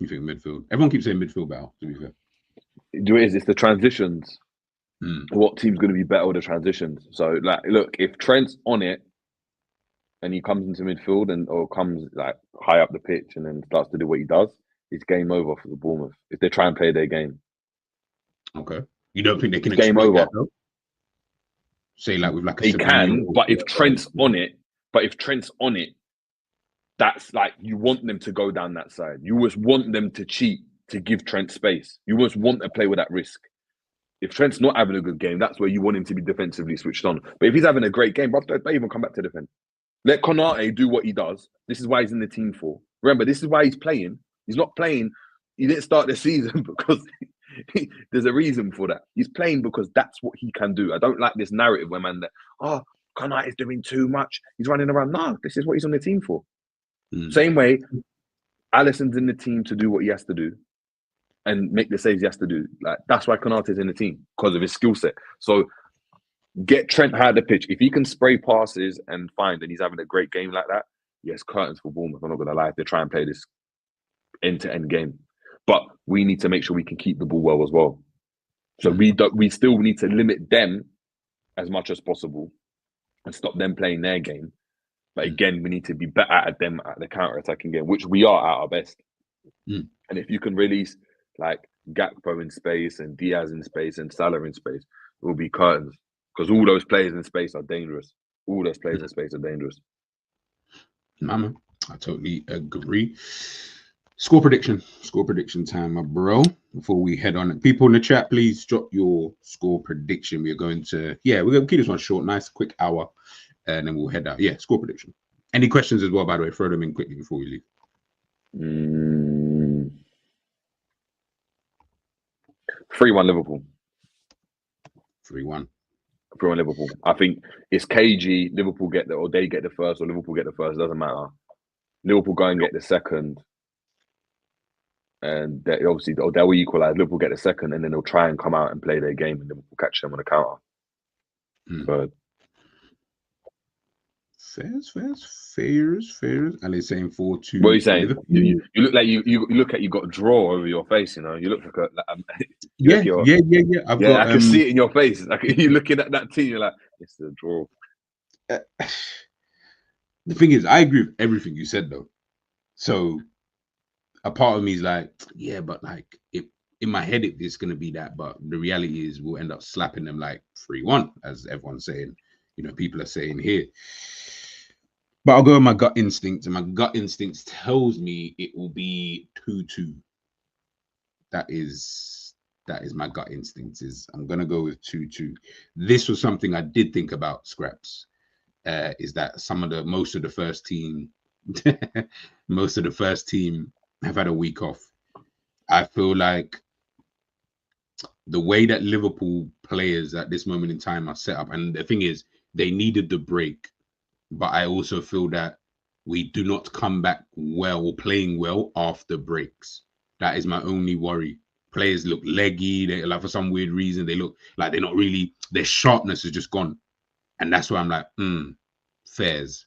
[SPEAKER 2] You think midfield? Everyone keeps saying midfield battle, to be fair.
[SPEAKER 3] It's the transitions. What team's going to be better with the transitions? So, like, look, if Trent's on it and he comes into midfield or comes like high up the pitch and then starts to do what he does, it's game over for the Bournemouth if they try and play their game.
[SPEAKER 2] Okay. You don't think they can
[SPEAKER 3] game over?
[SPEAKER 2] That, though? Say like with like a.
[SPEAKER 3] They can, but if Trent's on it, that's like you want them to go down that side. You always want them to cheat to give Trent space. You always want to play with that risk. If Trent's not having a good game, that's where you want him to be defensively switched on. But if he's having a great game, don't even come back to defend. Let 𝐾onaté do what he does. This is why he's in the team for. Remember, this is why he's playing. He's not playing. He didn't start the season because there's a reason for that. He's playing because that's what he can do. I don't like this narrative where man that, 𝐾onaté is doing too much. He's running around. No, this is what he's on the team for. Same way, Alisson's in the team to do what he has to do and make the saves he has to do. Like, that's why 𝐾onaté is in the team, because of his skill set. So get Trent high at the pitch. If he can spray passes and he's having a great game like that, yes, curtains for Bournemouth. I'm not going to lie, if they try and play this end-to-end game. But we need to make sure we can keep the ball well as well. So we still need to limit them as much as possible and stop them playing their game. But again, we need to be better at them at the counter-attacking game, which we are at our best. And if you can release like Gakpo in space and Diaz in space and Salah in space, it will be curtains. Because all those players in space are dangerous. All those players in space are dangerous.
[SPEAKER 2] Mama, I totally agree. Score prediction time, my bro. Before we head on, people in the chat, please drop your score prediction. We're going to keep this one short, nice, quick hour, and then we'll head out. Yeah, score prediction. Any questions as well, by the way? Throw them in quickly before we leave.
[SPEAKER 3] 3-1 Liverpool.
[SPEAKER 2] 3-1.
[SPEAKER 3] 3-1 Liverpool. I think it's 𝐂𝐃. Liverpool get or they get the first, or Liverpool get the first. It doesn't matter. Liverpool go and get the second. And obviously they'll equalise. Liverpool get the second, and then they'll try and come out and play their game, and Liverpool catch them on the counter. So fairs. And they're saying 4-2. What are you saying? You look like you got a draw over your face. You know, you look like
[SPEAKER 2] yeah.
[SPEAKER 3] I can see it in your face. Like you're looking at that team, you're like, it's a draw.
[SPEAKER 2] The thing is, I agree with everything you said, though. So a part of me is like, yeah, but like in my head it's gonna be that, but the reality is we'll end up slapping them like 3-1, as everyone's saying. people are saying here. But I'll go with my gut instinct, and my gut instinct tells me it will be 2-2. That is my gut instinct. I'm gonna go with 2-2. This was something I did think about, Scraps. Is that most of the first team have had a week off. I feel like the way that Liverpool players at this moment in time are set up, and the thing is, they needed the break. But I also feel that we do not come back well or playing well after breaks. That is my only worry. Players look leggy. They like, for some weird reason, they look like they're not really, their sharpness is just gone. And that's why I'm like, Fairs,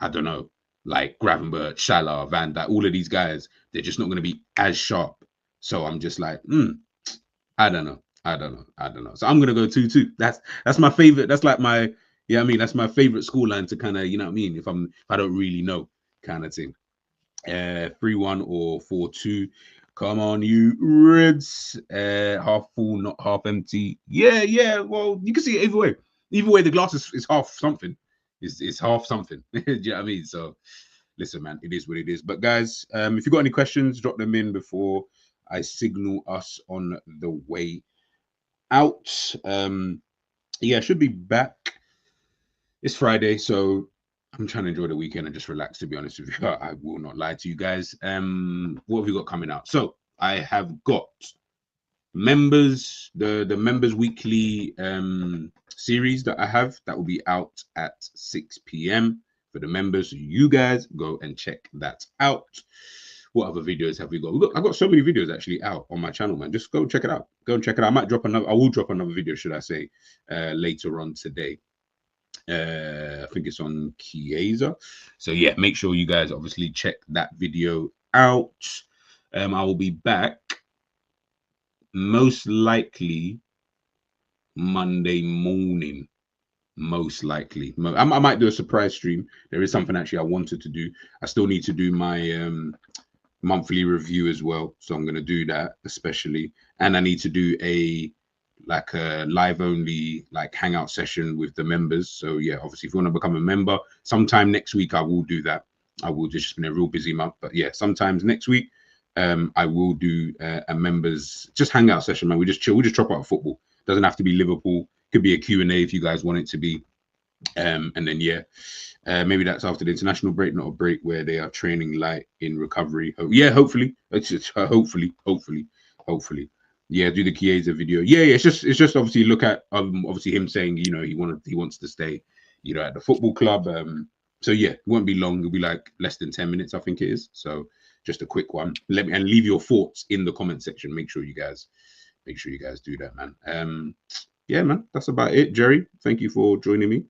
[SPEAKER 2] I don't know, like Gravenberch, Salah, Van Dijk, all of these guys, they're just not going to be as sharp. So I'm just like, I don't know. So I'm going to go 2-2. That's my favorite. That's like my, that's my favorite scoreline to kind of, if I don't really know kind of thing. 3-1 or 4-2. Come on, you Reds. Half full, not half empty. Yeah. Well, you can see it either way. Either way, the glass is half something. It's half something. Do you know what I mean? So listen, man, it is what it is. But guys, if you've got any questions, drop them in before I signal us on the way out. I should be back. It's Friday, so I'm trying to enjoy the weekend and just relax, to be honest with you. I will not lie to you guys. What have we got coming out? So I have got members, the members weekly series that I have that will be out at 6 p.m. for the members. So you guys go and check that out. What other videos have we got? I've got so many videos actually out on my channel, man. Just go check it out. Go and check it out. I will drop another video, should I say, later on today. I think it's on Chiesa. So yeah, make sure you guys obviously check that video out. I will be back most likely Monday morning. Most likely. I might do a surprise stream. There is something actually I wanted to do. I still need to do my monthly review as well. So I'm going to do that especially. And I need to do a live only hangout session with the members. So yeah, obviously if you want to become a member, sometime next week I will do that. I will just been a real busy month, but yeah, sometimes next week I will do a members just hangout session, man. We just chill, we just chop out football. Doesn't have to be Liverpool, could be a Q&A if you guys want it to be. And then yeah, maybe that's after the international break, not a break where they are training light in recovery. Hopefully it's just hopefully. Yeah, do the Chiesa video. Yeah, it's just obviously look at obviously him saying, he wants to stay, at the football club. So yeah, it won't be long. It'll be like less than 10 minutes, I think it is. So just a quick one. And leave your thoughts in the comment section. Make sure you guys do that, man. Yeah, man, that's about it. Jerry, thank you for joining me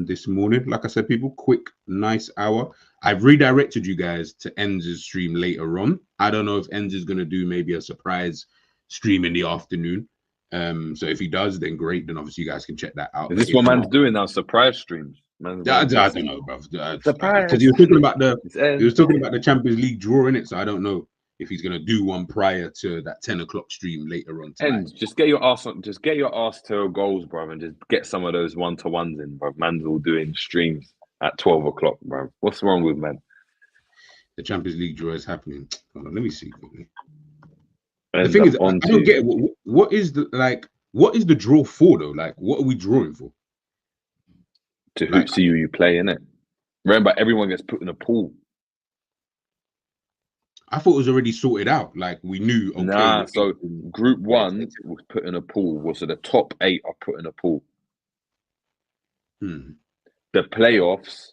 [SPEAKER 2] this morning. Like I said, people, quick, nice hour. I've redirected you guys to ENDZ's stream later on. I don't know if ENDZ is going to do maybe a surprise stream in the afternoon. So if he does, then great. Then obviously you guys can check that out.
[SPEAKER 3] Is this what man's doing now? Surprise streams?
[SPEAKER 2] I don't know, bro. Because he was talking about the Champions League draw in it. So I don't know if he's going to do one prior to that 10 o'clock stream later on tonight.
[SPEAKER 3] And just get your ass to goals, bro, and just get some of those 1-to-1s in, bro. Man's all doing streams at 12 o'clock, bro. What's wrong with man?
[SPEAKER 2] The Champions League draw is happening. Hold on, let me see quickly. The thing is, I don't get it. What is the draw for though? Like, what are we drawing for?
[SPEAKER 3] To see who you play, innit? Remember, everyone gets put in a pool.
[SPEAKER 2] I thought it was already sorted out. Like we knew. Okay,
[SPEAKER 3] nah, so Group 1 was put in a pool. So the top 8 are put in a pool. The playoffs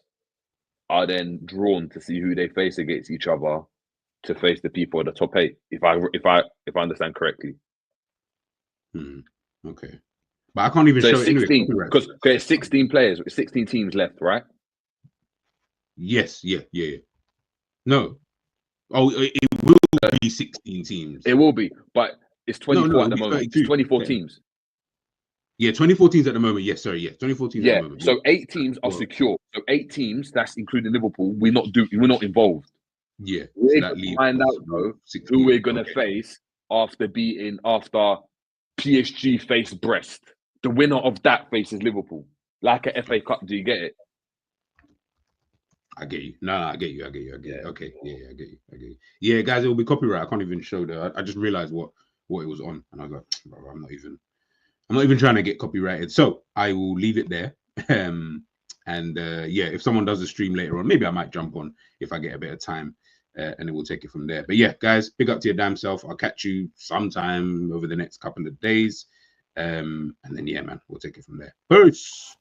[SPEAKER 3] are then drawn to see who they face against each other to face the people at the top 8. If I understand correctly.
[SPEAKER 2] Okay, but I can't even show 16
[SPEAKER 3] because there's 16 players, 16 teams left, right?
[SPEAKER 2] Yes, yeah. No. Oh, it will be 16 teams.
[SPEAKER 3] It will be, but it's 24 at the moment. It's 24 teams.
[SPEAKER 2] Yeah, 24 teams at the moment. Yes, sorry. Yeah, 24 teams at the moment.
[SPEAKER 3] So 8 teams are secure. So 8 teams, that's including Liverpool. We're not involved.
[SPEAKER 2] Yeah.
[SPEAKER 3] We're going to find out though who we're going to face after PSG faced Brest. The winner of that faces Liverpool. Like a FA Cup, do you get it?
[SPEAKER 2] I get you. No, I get you. I get you. I get you. Okay. Yeah, I get you. I get you. Yeah, guys, it will be copyright. I can't even show that. I just realized what it was on, and I was like, bro, I'm not even trying to get copyrighted. So I will leave it there. And yeah, if someone does a stream later on, maybe I might jump on if I get a bit of time, and then we'll take it from there. But yeah, guys, big up to your damn self. I'll catch you sometime over the next couple of days. And then yeah, man, we'll take it from there. Peace.